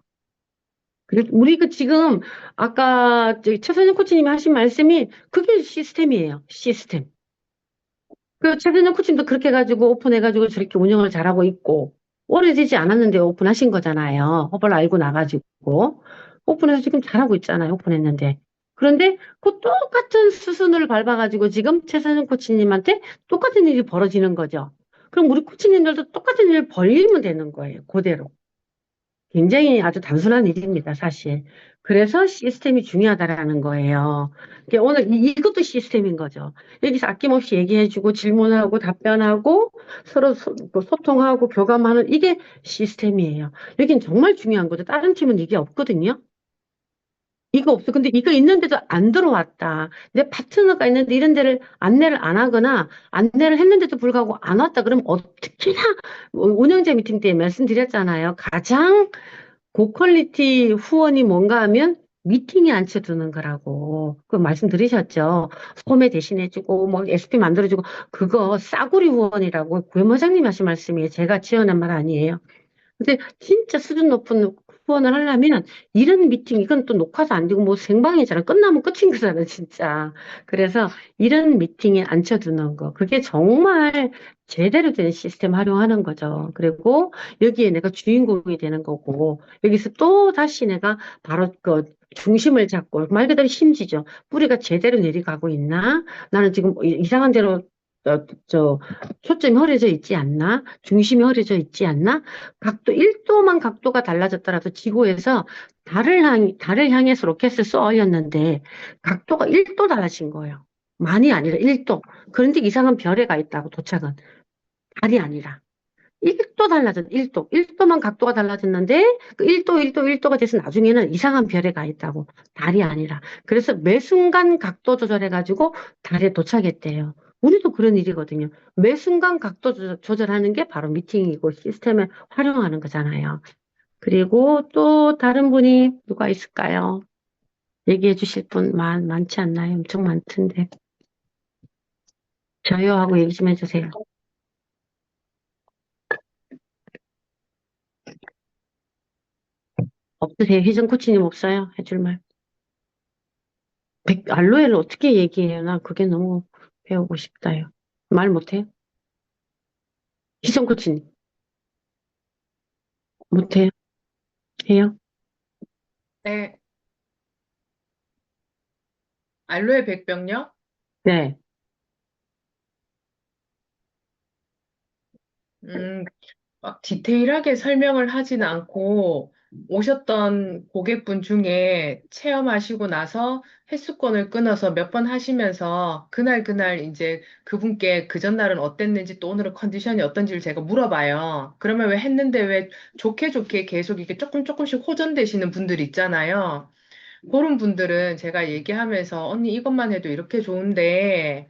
우리 지금 아까 최선영 코치님이 하신 말씀이 그게 시스템이에요. 시스템. 그 최선영 코치님도 그렇게 해가지고 오픈해가지고 저렇게 운영을 잘하고 있고 오래되지 않았는데 오픈하신 거잖아요. 허벌 알고 나가지고 오픈해서 지금 잘하고 있잖아요. 오픈했는데. 그런데 그 똑같은 수순을 밟아가지고 지금 최선영 코치님한테 똑같은 일이 벌어지는 거죠. 그럼 우리 코치님들도 똑같은 일을 벌리면 되는 거예요. 그대로. 굉장히 아주 단순한 일입니다, 사실. 그래서 시스템이 중요하다라는 거예요. 오늘 이것도 시스템인 거죠. 여기서 아낌없이 얘기해주고 질문하고 답변하고 서로 소통하고 교감하는 이게 시스템이에요. 여긴 정말 중요한 거죠. 다른 팀은 이게 없거든요. 이거 없어. 근데 이거 있는데도 안 들어왔다. 내 파트너가 있는데 이런 데를 안내를 안 하거나 안내를 했는데도 불구하고 안 왔다. 그러면 어떻게나 운영자 미팅 때 말씀드렸잖아요. 가장 고퀄리티 후원이 뭔가 하면 미팅에 앉혀두는 거라고. 그 말씀드리셨죠. 소매 대신해주고, 뭐 SP 만들어주고, 그거 싸구리 후원이라고 부회장님이 하신 말씀이에요. 제가 지어낸 말 아니에요. 근데 진짜 수준 높은 후원을 하려면 이런 미팅, 이건 또 녹화도 안 되고 뭐 생방이잖아. 끝나면 끝인 거잖아, 진짜. 그래서 이런 미팅에 앉혀두는 거. 그게 정말 제대로 된 시스템 활용하는 거죠. 그리고 여기에 내가 주인공이 되는 거고, 여기서 또 다시 내가 바로 그 중심을 잡고, 말 그대로 심지죠. 뿌리가 제대로 내려가고 있나? 나는 지금 이상한 대로 초점이 흐려져 있지 않나? 중심이 흐려져 있지 않나? 각도 1도만 각도가 달라졌더라도 지구에서 달을 향해서 로켓을 쏘 올렸는데 각도가 1도 달라진 거예요. 많이 아니라 1도. 그런데 이상한 별에 가 있다고 도착은. 달이 아니라. 1도 달라졌, 1도. 1도만 각도가 달라졌는데 그 1도, 1도, 1도가 돼서 나중에는 이상한 별에 가 있다고. 달이 아니라. 그래서 매 순간 각도 조절해가지고 달에 도착했대요. 우리도 그런 일이거든요. 매 순간 각도 조절하는 게 바로 미팅이고 시스템을 활용하는 거잖아요. 그리고 또 다른 분이 누가 있을까요? 얘기해 주실 분 많지 않나요? 엄청 많던데. 저요 하고 얘기 좀 해주세요. 없으세요? 희정 코치님 없어요? 해줄 말. 알로에를 어떻게 얘기해요? 나 그게 너무 배우고 싶다요. 말 못해요? 희정 코치님 못해요? 해요? 네, 알로에 백병요? 네. 음, 막 디테일하게 설명을 하진 않고 오셨던 고객분 중에 체험하시고 나서 횟수권을 끊어서 몇 번 하시면서 그날 이제 그분께 그 전날은 어땠는지 또 오늘은 컨디션이 어떤지를 제가 물어봐요. 그러면 왜 했는데 왜 좋게 계속 이렇게 조금씩 호전되시는 분들이 있잖아요. 그런 분들은 제가 얘기하면서 언니 이것만 해도 이렇게 좋은데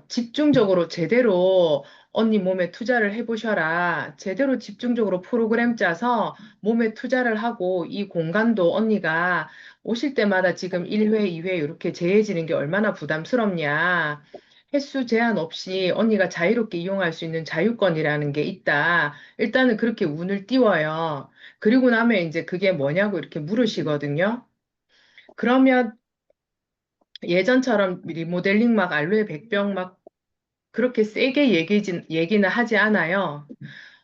집중적으로 제대로 언니 몸에 투자를 해보셔라. 제대로 집중적으로 프로그램 짜서 몸에 투자를 하고 이 공간도 언니가 오실 때마다 지금 1회, 2회 이렇게 재해지는 게 얼마나 부담스럽냐. 횟수 제한 없이 언니가 자유롭게 이용할 수 있는 자유권이라는 게 있다. 일단은 그렇게 운을 띄워요. 그리고 나면 이제 그게 뭐냐고 이렇게 물으시거든요. 그러면 예전처럼 리모델링 막 알로에 백병 막 그렇게 세게 얘기는 하지 않아요.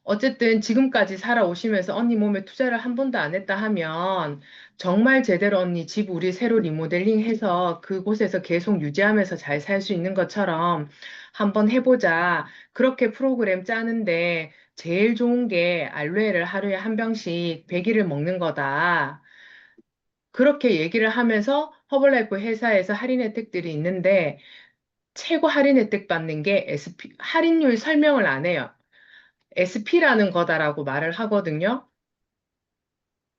어쨌든 지금까지 살아오시면서 언니 몸에 투자를 한 번도 안 했다 하면 정말 제대로 언니 집 우리 새로 리모델링 해서 그곳에서 계속 유지하면서 잘 살 수 있는 것처럼 한번 해보자. 그렇게 프로그램 짜는데 제일 좋은 게 알로에를 하루에 한 병씩 100일을 먹는 거다. 그렇게 얘기를 하면서 허벌라이프 회사에서 할인 혜택들이 있는데 최고 할인 혜택 받는 게 SP, 할인율 설명을 안 해요. SP라는 거다라고 말을 하거든요.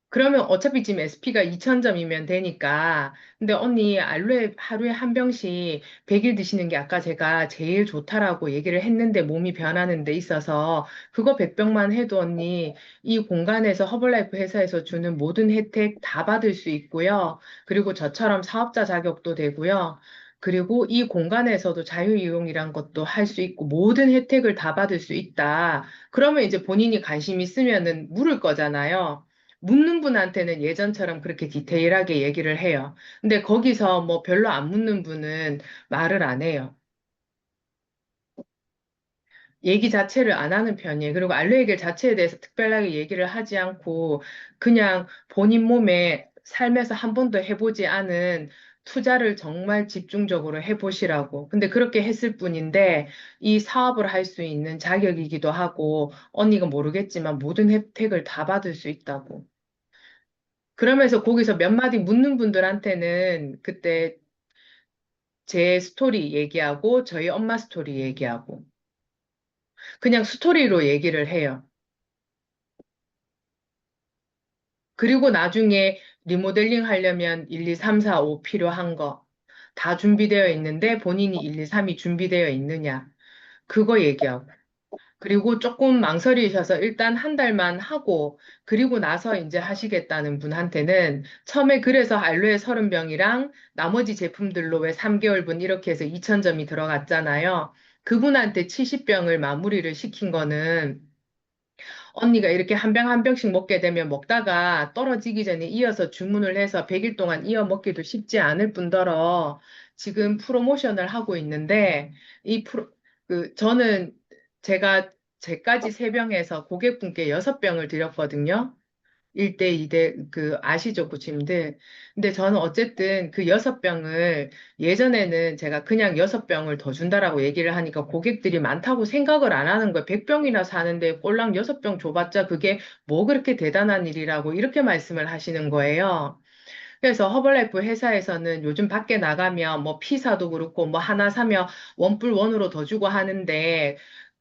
그러면 어차피 지금 SP가 2000점이면 되니까. 근데 언니, 알로에 하루에 한 병씩 100일 드시는 게 아까 제가 제일 좋다라고 얘기를 했는데 몸이 변하는 데 있어서 그거 100병만 해도 언니, 이 공간에서 허벌라이프 회사에서 주는 모든 혜택 다 받을 수 있고요. 그리고 저처럼 사업자 자격도 되고요. 그리고 이 공간에서도 자유이용이란 것도 할 수 있고 모든 혜택을 다 받을 수 있다. 그러면 이제 본인이 관심 있으면은 물을 거잖아요. 묻는 분한테는 예전처럼 그렇게 디테일하게 얘기를 해요. 근데 거기서 뭐 별로 안 묻는 분은 말을 안 해요. 얘기 자체를 안 하는 편이에요. 그리고 알레르기 자체에 대해서 특별하게 얘기를 하지 않고 그냥 본인 몸에 삶에서 한 번도 해보지 않은 투자를 정말 집중적으로 해보시라고. 근데 그렇게 했을 뿐인데 이 사업을 할 수 있는 자격이기도 하고 언니가 모르겠지만 모든 혜택을 다 받을 수 있다고. 그러면서 거기서 몇 마디 묻는 분들한테는 그때 제 스토리 얘기하고 저희 엄마 스토리 얘기하고 그냥 스토리로 얘기를 해요. 그리고 나중에 리모델링 하려면 1, 2, 3, 4, 5 필요한 거 다 준비되어 있는데 본인이 1, 2, 3이 준비되어 있느냐 그거 얘기하고 그리고 조금 망설이셔서 일단 한 달만 하고 그리고 나서 이제 하시겠다는 분한테는 처음에 그래서 알로에 30병이랑 나머지 제품들로 왜 3개월분 이렇게 해서 2000점이 들어갔잖아요. 그분한테 70병을 마무리를 시킨 거는 언니가 이렇게 한 병 한 병씩 먹게 되면 먹다가 떨어지기 전에 이어서 주문을 해서 100일 동안 이어 먹기도 쉽지 않을 뿐더러 지금 프로모션을 하고 있는데 이 저는 제가 제까지 3병에서 고객분께 6병을 드렸거든요. 1대, 2대, 아시죠, 구침들. 근데 저는 어쨌든 그 6병을 예전에는 제가 그냥 6병을 더 준다라고 얘기를 하니까 고객들이 많다고 생각을 안 하는 거예요. 100병이나 사는데 꼴랑 6병 줘봤자 그게 뭐 그렇게 대단한 일이라고 이렇게 말씀을 하시는 거예요. 그래서 허벌라이프 회사에서는 요즘 밖에 나가면 뭐 피사도 그렇고 뭐 하나 사면 원뿔 원으로 더 주고 하는데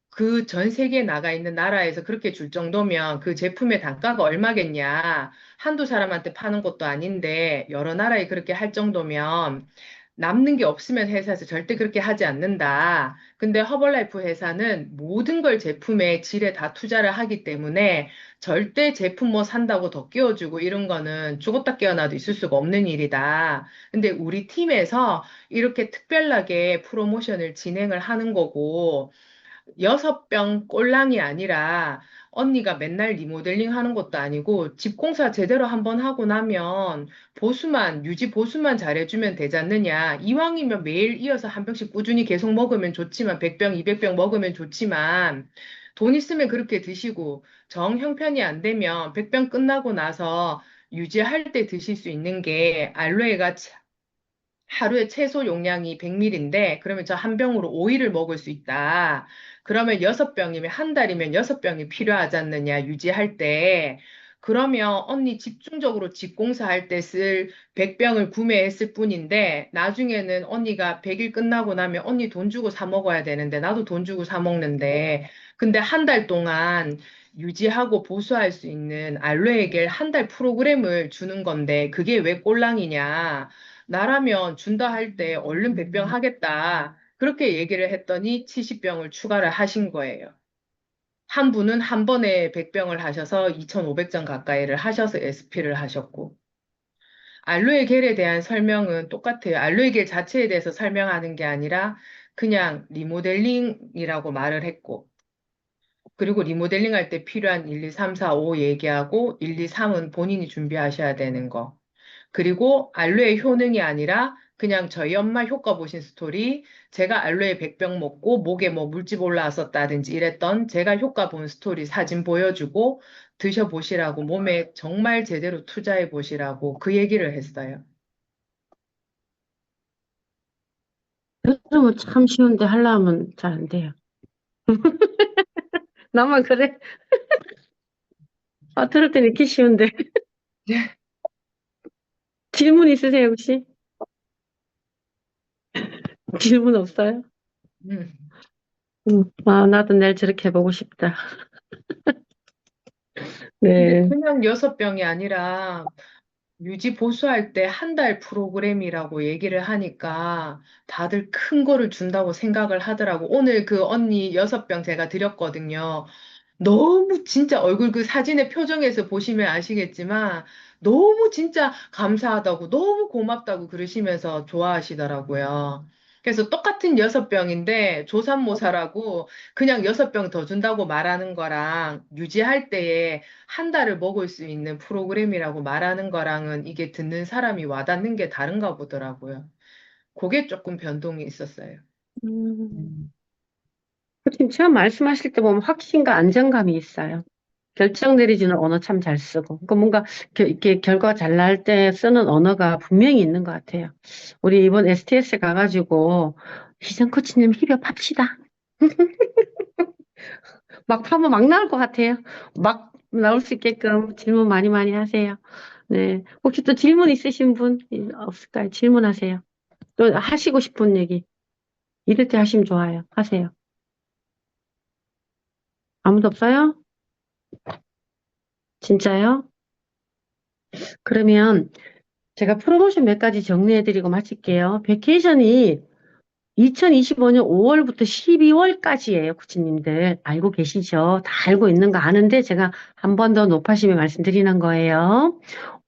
그 전 세계에 나가 있는 나라에서 그렇게 줄 정도면 그 제품의 단가가 얼마겠냐. 한두 사람한테 파는 것도 아닌데 여러 나라에 그렇게 할 정도면 남는 게 없으면 회사에서 절대 그렇게 하지 않는다. 근데 허벌라이프 회사는 모든 걸 제품의 질에 다 투자를 하기 때문에 절대 제품 뭐 산다고 더 끼워주고 이런 거는 죽었다 깨어나도 있을 수가 없는 일이다. 근데 우리 팀에서 이렇게 특별하게 프로모션을 진행을 하는 거고 6병 꼴랑이 아니라 언니가 맨날 리모델링 하는 것도 아니고 집 공사 제대로 한번 하고 나면 유지 보수만 잘해주면 되지 않느냐. 이왕이면 매일 이어서 한 병씩 꾸준히 계속 먹으면 좋지만 100병, 200병 먹으면 좋지만 돈 있으면 그렇게 드시고 정 형편이 안 되면 100병 끝나고 나서 유지할 때 드실 수 있는 게 알로에가 하루에 최소 용량이 100ml인데 그러면 저 한 병으로 5일을 먹을 수 있다. 그러면 6병이면 한 달이면 6병이 필요하지 않느냐 유지할 때. 그러면 언니 집중적으로 집공사할 때 쓸 100병을 구매했을 뿐인데 나중에는 언니가 100일 끝나고 나면 언니 돈 주고 사 먹어야 되는데 나도 돈 주고 사 먹는데 근데 한 달 동안 유지하고 보수할 수 있는 알로에 겔 한 달 프로그램을 주는 건데 그게 왜 꼴랑이냐. 나라면 준다 할 때 얼른 100병 하겠다. 그렇게 얘기를 했더니 70병을 추가를 하신 거예요. 한 분은 한 번에 100병을 하셔서 2,500점 가까이를 하셔서 SP를 하셨고. 알로에 겔에 대한 설명은 똑같아요. 알로에 겔 자체에 대해서 설명하는 게 아니라 그냥 리모델링이라고 말을 했고. 그리고 리모델링 할 때 필요한 1, 2, 3, 4, 5 얘기하고 1, 2, 3은 본인이 준비하셔야 되는 거. 그리고 알로에 효능이 아니라 그냥 저희 엄마 효과 보신 스토리, 제가 알로에 100병 먹고 목에 뭐 물집 올라왔었다든지 이랬던 제가 효과 본 스토리 사진 보여주고 드셔보시라고 몸에 정말 제대로 투자해 보시라고 그 얘기를 했어요. 그러면 참 쉬운데 하려면 잘 안 돼요. 나만 그래? 들을 땐 이렇게 쉬운데. 질문 있으세요, 혹시? 질문 없어요? 음. 나도 내일 저렇게 해보고 싶다. 근데 네. 그냥 6병이 아니라 유지 보수할 때 한 달 프로그램이라고 얘기를 하니까 다들 큰 거를 준다고 생각을 하더라고. 오늘 그 언니 6병 제가 드렸거든요. 너무 진짜 얼굴 그 사진의 표정에서 보시면 아시겠지만 너무 진짜 감사하다고 너무 고맙다고 그러시면서 좋아하시더라고요. 그래서 똑같은 6병인데 조삼모사라고 그냥 6병 더 준다고 말하는 거랑 유지할 때에 한 달을 먹을 수 있는 프로그램이라고 말하는 거랑은 이게 듣는 사람이 와닿는 게 다른가 보더라고요. 그게 조금 변동이 있었어요. 음. 지금 처음 말씀하실 때 보면 확신과 안정감이 있어요. 결정 내려주는 언어 참 잘 쓰고. 그러니까 뭔가 이렇게 결과가 잘 날 때 쓰는 언어가 분명히 있는 것 같아요. 우리 이번 STS 가가지고 희정 코치님 협업합시다. 막 파면 막 나올 것 같아요. 막 나올 수 있게끔 질문 많이 많이 하세요. 네. 혹시 또 질문 있으신 분 없을까요? 질문하세요. 또 하시고 싶은 얘기. 이럴 때 하시면 좋아요. 하세요. 아무도 없어요? 진짜요? 그러면 제가 프로모션 몇 가지 정리해드리고 마칠게요. 베케이션이 2025년 5월부터 12월까지예요, 코치님들. 알고 계시죠? 다 알고 있는 거 아는데 제가 한 번 더 높아심에 말씀드리는 거예요.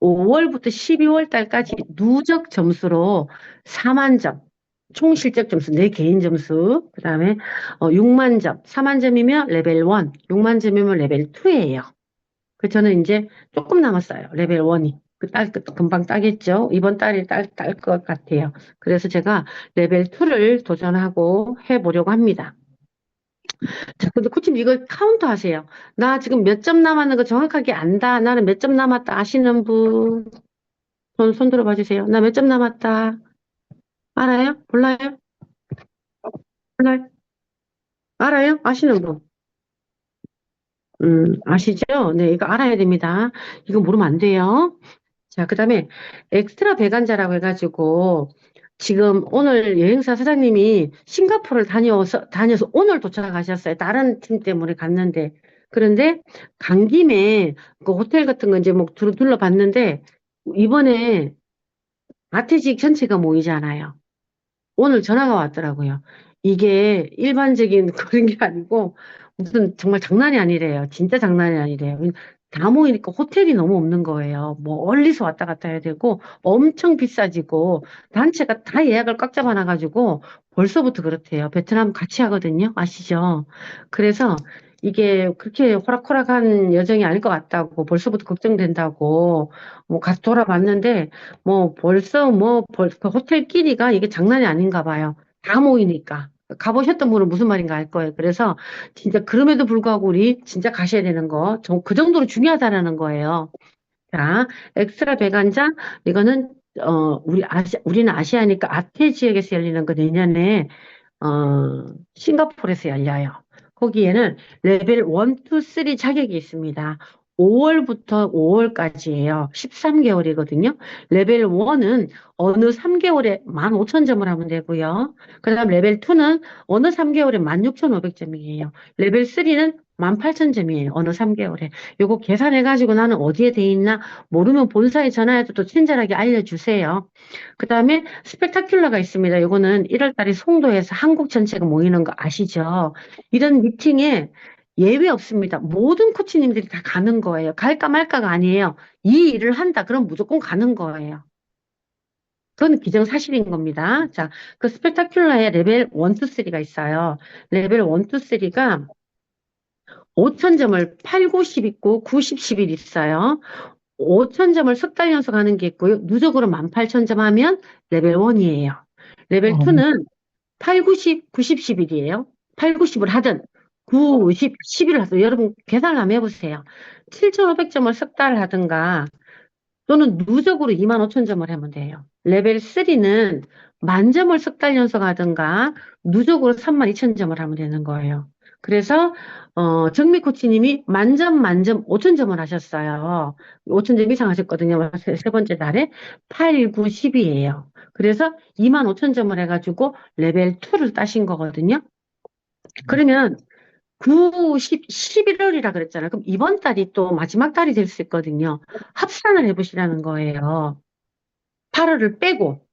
5월부터 12월 달까지 누적 점수로 4만 점. 총 실적 점수, 내 개인 점수. 그 다음에 6만 점. 4만 점이면 레벨 1, 6만 점이면 레벨 2예요. 그 저는 이제 조금 남았어요. 레벨 1이. 금방 따겠죠? 이번 달에 딸 것 같아요. 그래서 제가 레벨 2를 도전하고 해보려고 합니다. 자, 근데 코치님 이거 카운트 하세요. 나 지금 몇 점 남았는 거 정확하게 안다. 나는 몇 점 남았다 아시는 분? 손 들어봐 주세요. 나 몇 점 남았다. 알아요? 몰라요? 몰라요? 알아요? 아시는 분? 아시죠? 네, 이거 알아야 됩니다. 이거 모르면 안 돼요. 자, 그 다음에 엑스트라 배관자라고 해가지고 지금 오늘 여행사 사장님이 싱가포르를 다녀서 오늘 도착하셨어요. 다른 팀 때문에 갔는데. 그런데 간 김에 그 호텔 같은 거 이제 뭐 둘러봤는데 이번에 아태직 전체가 모이잖아요. 오늘 전화가 왔더라고요. 이게 일반적인 그런 게 아니고 무슨 정말 장난이 아니래요. 진짜 장난이 아니래요. 다 모이니까 호텔이 너무 없는 거예요. 뭐 멀리서 왔다 갔다 해야 되고 엄청 비싸지고 단체가 다 예약을 꽉 잡아놔가지고 벌써부터 그렇대요. 베트남 같이 하거든요. 아시죠? 그래서 이게 그렇게 호락호락한 여정이 아닐 것 같다고 벌써부터 걱정된다고 뭐 가서 돌아봤는데 뭐 벌써 그 호텔 끼리가 이게 장난이 아닌가 봐요. 다 모이니까. 가보셨던 분은 무슨 말인가 알 거예요. 그래서 진짜 그럼에도 불구하고 우리 진짜 가셔야 되는 거, 그 정도로 중요하다라는 거예요. 자, 엑스트라 배관장, 이거는, 우리는 아시아니까 아태 지역에서 열리는 거 내년에, 싱가포르에서 열려요. 거기에는 레벨 1, 2, 3 자격이 있습니다. 5월부터 5월까지예요. 13개월이거든요. 레벨 1은 어느 3개월에 15,000점을 하면 되고요. 그 다음 레벨 2는 어느 3개월에 16,500점이에요. 레벨 3는 18,000점이에요. 어느 3개월에. 요거 계산해가지고 나는 어디에 돼 있나 모르면 본사에 전화해서 또 친절하게 알려주세요. 그 다음에 스펙타큘러가 있습니다. 요거는 1월 달에 송도에서 한국 전체가 모이는 거 아시죠? 이런 미팅에 예외 없습니다. 모든 코치님들이 다 가는 거예요. 갈까 말까가 아니에요. 이 일을 한다. 그럼 무조건 가는 거예요. 그건 기정사실인 겁니다. 자, 그 스펙타큘러에 레벨 1, 2, 3가 있어요. 레벨 1, 2, 3가 5,000점을 8, 90 있고 90, 11 있어요. 5,000점을 석 달 연속하는 게 있고요. 누적으로 18,000점 하면 레벨 1이에요. 레벨 2는 8, 90, 90, 11이에요. 8, 90을 하든 90, 11을 하든 여러분 계산을 한번 해보세요. 7,500점을 석 달 하든가 또는 누적으로 25,000점을 하면 돼요. 레벨 3는 만점을 석 달 연속 하든가 누적으로 32,000점을 하면 되는 거예요. 그래서 정미 코치님이 만점 5,000점을 하셨어요. 5,000점 이상 하셨거든요. 세 번째 달에 8, 9, 10이에요. 그래서 25,000점을 해가지고 레벨 2를 따신 거거든요. 그러면 9, 10, 11월이라 그랬잖아요. 그럼 이번 달이 또 마지막 달이 될 수 있거든요. 합산을 해보시라는 거예요. 8월을 빼고.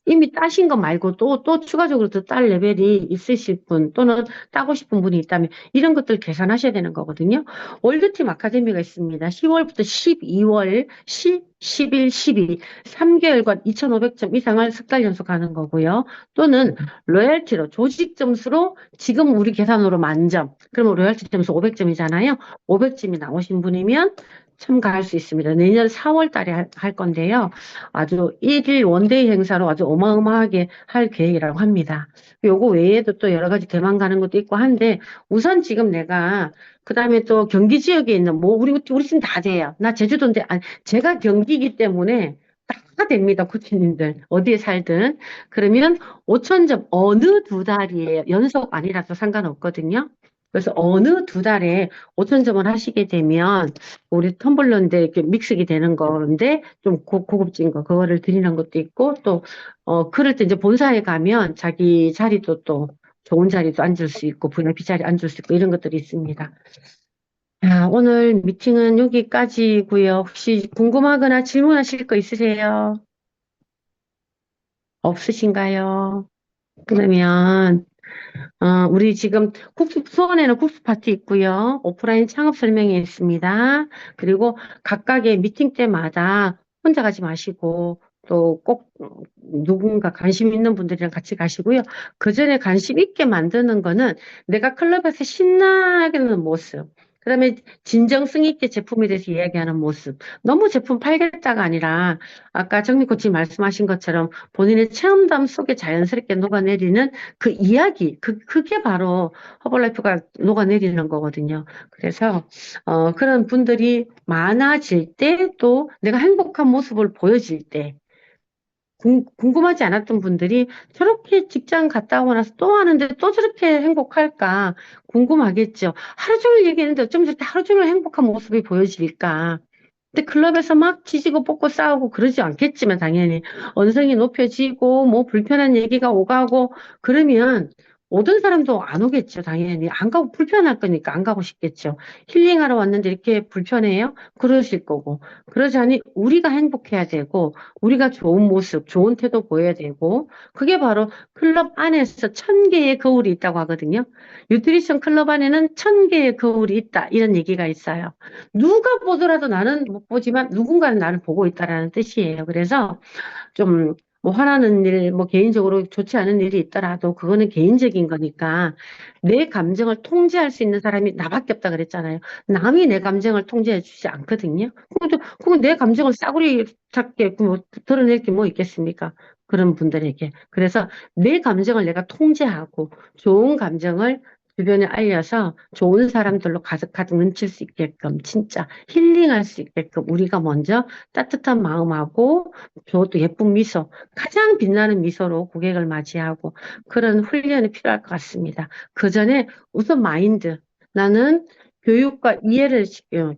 이미 따신 거 말고 또 추가적으로 더 딸 레벨이 있으실 분 또는 따고 싶은 분이 있다면 이런 것들 계산하셔야 되는 거거든요. 월드팀 아카데미가 있습니다. 10월부터 12월, 10, 11, 12, 3개월간 2,500점 이상을 석 달 연속하는 거고요. 또는 로열티로 조직 점수로 지금 우리 계산으로 만점. 그러면 로열티 점수 500점이잖아요. 500점이 나오신 분이면 참가할 수 있습니다. 내년 4월 달에 할 건데요. 아주 1일 원데이 행사로 아주 어마어마하게 할 계획이라고 합니다. 요거 외에도 또 여러 가지 대만 가는 것도 있고 한데 우선 지금 내가 그다음에 또 경기 지역에 있는 뭐 우리 팀 다 돼요. 나 제주도인데 아니, 제가 경기이기 때문에 다 됩니다. 코치님들 어디에 살든. 그러면 5,000점 어느 두 달이에요. 연속 아니라서 상관없거든요. 그래서 어느 두 달에 5,000점을 하시게 되면 우리 텀블러인데 이렇게 믹스가 되는 건데 좀 고급진 거 그거를 드리는 것도 있고 또 그럴 때 이제 본사에 가면 자기 자리도 또 좋은 자리도 앉을 수 있고 VIP 자리 앉을 수 있고 이런 것들이 있습니다. 자, 오늘 미팅은 여기까지고요. 혹시 궁금하거나 질문하실 거 있으세요? 없으신가요? 그러면 우리 지금 수원에는 국수 파티 있고요. 오프라인 창업 설명회 있습니다. 그리고 각각의 미팅 때마다 혼자 가지 마시고 또 꼭 누군가 관심 있는 분들이랑 같이 가시고요. 그 전에 관심 있게 만드는 거는 내가 클럽에서 신나게 하는 모습. 그다음에 진정성 있게 제품에 대해서 이야기하는 모습. 너무 제품 팔겠다가 아니라 아까 정미 코치 말씀하신 것처럼 본인의 체험담 속에 자연스럽게 녹아내리는 그 이야기, 그게 바로 허벌라이프가 녹아내리는 거거든요. 그래서, 그런 분들이 많아질 때 또 내가 행복한 모습을 보여질 때, 궁금하지 않았던 분들이 저렇게 직장 갔다 오고 나서 또 하는데 또 저렇게 행복할까 궁금하겠죠. 하루 종일 얘기했는데 어쩜 저렇게 하루 종일 행복한 모습이 보여질까. 근데 클럽에서 막 지지고 볶고 싸우고 그러지 않겠지만 당연히 언성이 높여지고 뭐 불편한 얘기가 오가고 그러면 모든 사람도 안 오겠죠. 당연히 안 가고 불편할 거니까 안 가고 싶겠죠. 힐링하러 왔는데 이렇게 불편해요? 그러실 거고 그러자니 우리가 행복해야 되고 우리가 좋은 모습, 좋은 태도 보여야 되고 그게 바로 클럽 안에서 1,000개의 거울이 있다고 하거든요. 뉴트리션 클럽 안에는 1,000개의 거울이 있다 이런 얘기가 있어요. 누가 보더라도 나는 못 보지만 누군가는 나를 보고 있다라는 뜻이에요. 그래서 좀 뭐 화나는 일, 뭐 개인적으로 좋지 않은 일이 있더라도 그거는 개인적인 거니까 내 감정을 통제할 수 있는 사람이 나밖에 없다 그랬잖아요. 남이 내 감정을 통제해 주지 않거든요. 그건 내 감정을 싸구리 잡게 뭐 드러낼 게 뭐 있겠습니까? 그런 분들에게. 그래서 내 감정을 내가 통제하고 좋은 감정을 주변에 알려서 좋은 사람들로 가득 넘칠 수 있게끔 진짜 힐링할 수 있게끔 우리가 먼저 따뜻한 마음하고 또 예쁜 미소, 가장 빛나는 미소로 고객을 맞이하고 그런 훈련이 필요할 것 같습니다. 그 전에 우선 마인드, 나는 교육과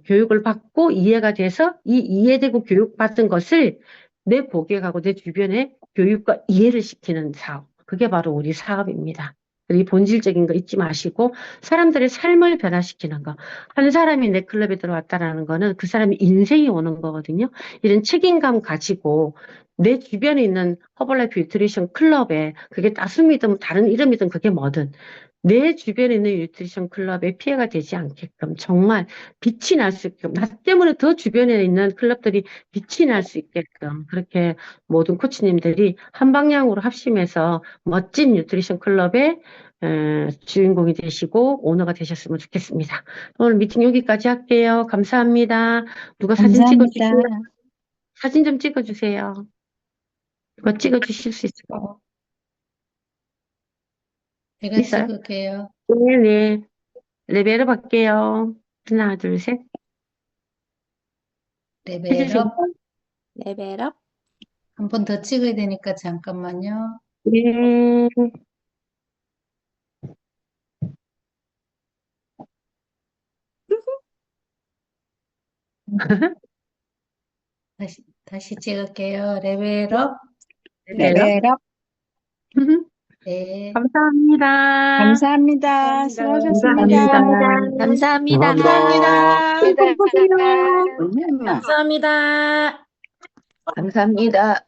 교육을 받고 이해가 돼서 이 이해되고 교육받은 것을 내 고객하고 내 주변에 교육과 이해를 시키는 사업. 그게 바로 우리 사업입니다. 이 본질적인 거 잊지 마시고 사람들의 삶을 변화시키는 거. 한 사람이 내 클럽에 들어왔다라는 거는 그 사람이 인생이 오는 거거든요. 이런 책임감 가지고 내 주변에 있는 허벌라이프 뉴트리션 클럽에 그게 따숨이든 다른 이름이든 그게 뭐든 내 주변에 있는 뉴트리션 클럽에 피해가 되지 않게끔 정말 빛이 날 수 있게끔 나 때문에 더 주변에 있는 클럽들이 빛이 날 수 있게끔 그렇게 모든 코치님들이 한 방향으로 합심해서 멋진 뉴트리션 클럽의 주인공이 되시고 오너가 되셨으면 좋겠습니다. 오늘 미팅 여기까지 할게요. 감사합니다. 누가 사진 감사합니다. 찍어주시면 사진 좀 찍어주세요. 누가 찍어주실 수 있을까요? 제가 있어요? 찍을게요. 네네. 레벨업 할게요. 하나, 둘, 셋. 해주세요. 레벨업. 레벨업. 한 번 더 찍어야 되니까 잠깐만요. 예. 다시 찍을게요. 레벨업. 네. 레벨업. 네. 감사합니다. 감사합니다. 수고하셨습니다. 감사합니다. 감사합니다. 감사합니다. 감사합니다. 언니, 엄마. 감사합니다. 감사합니다.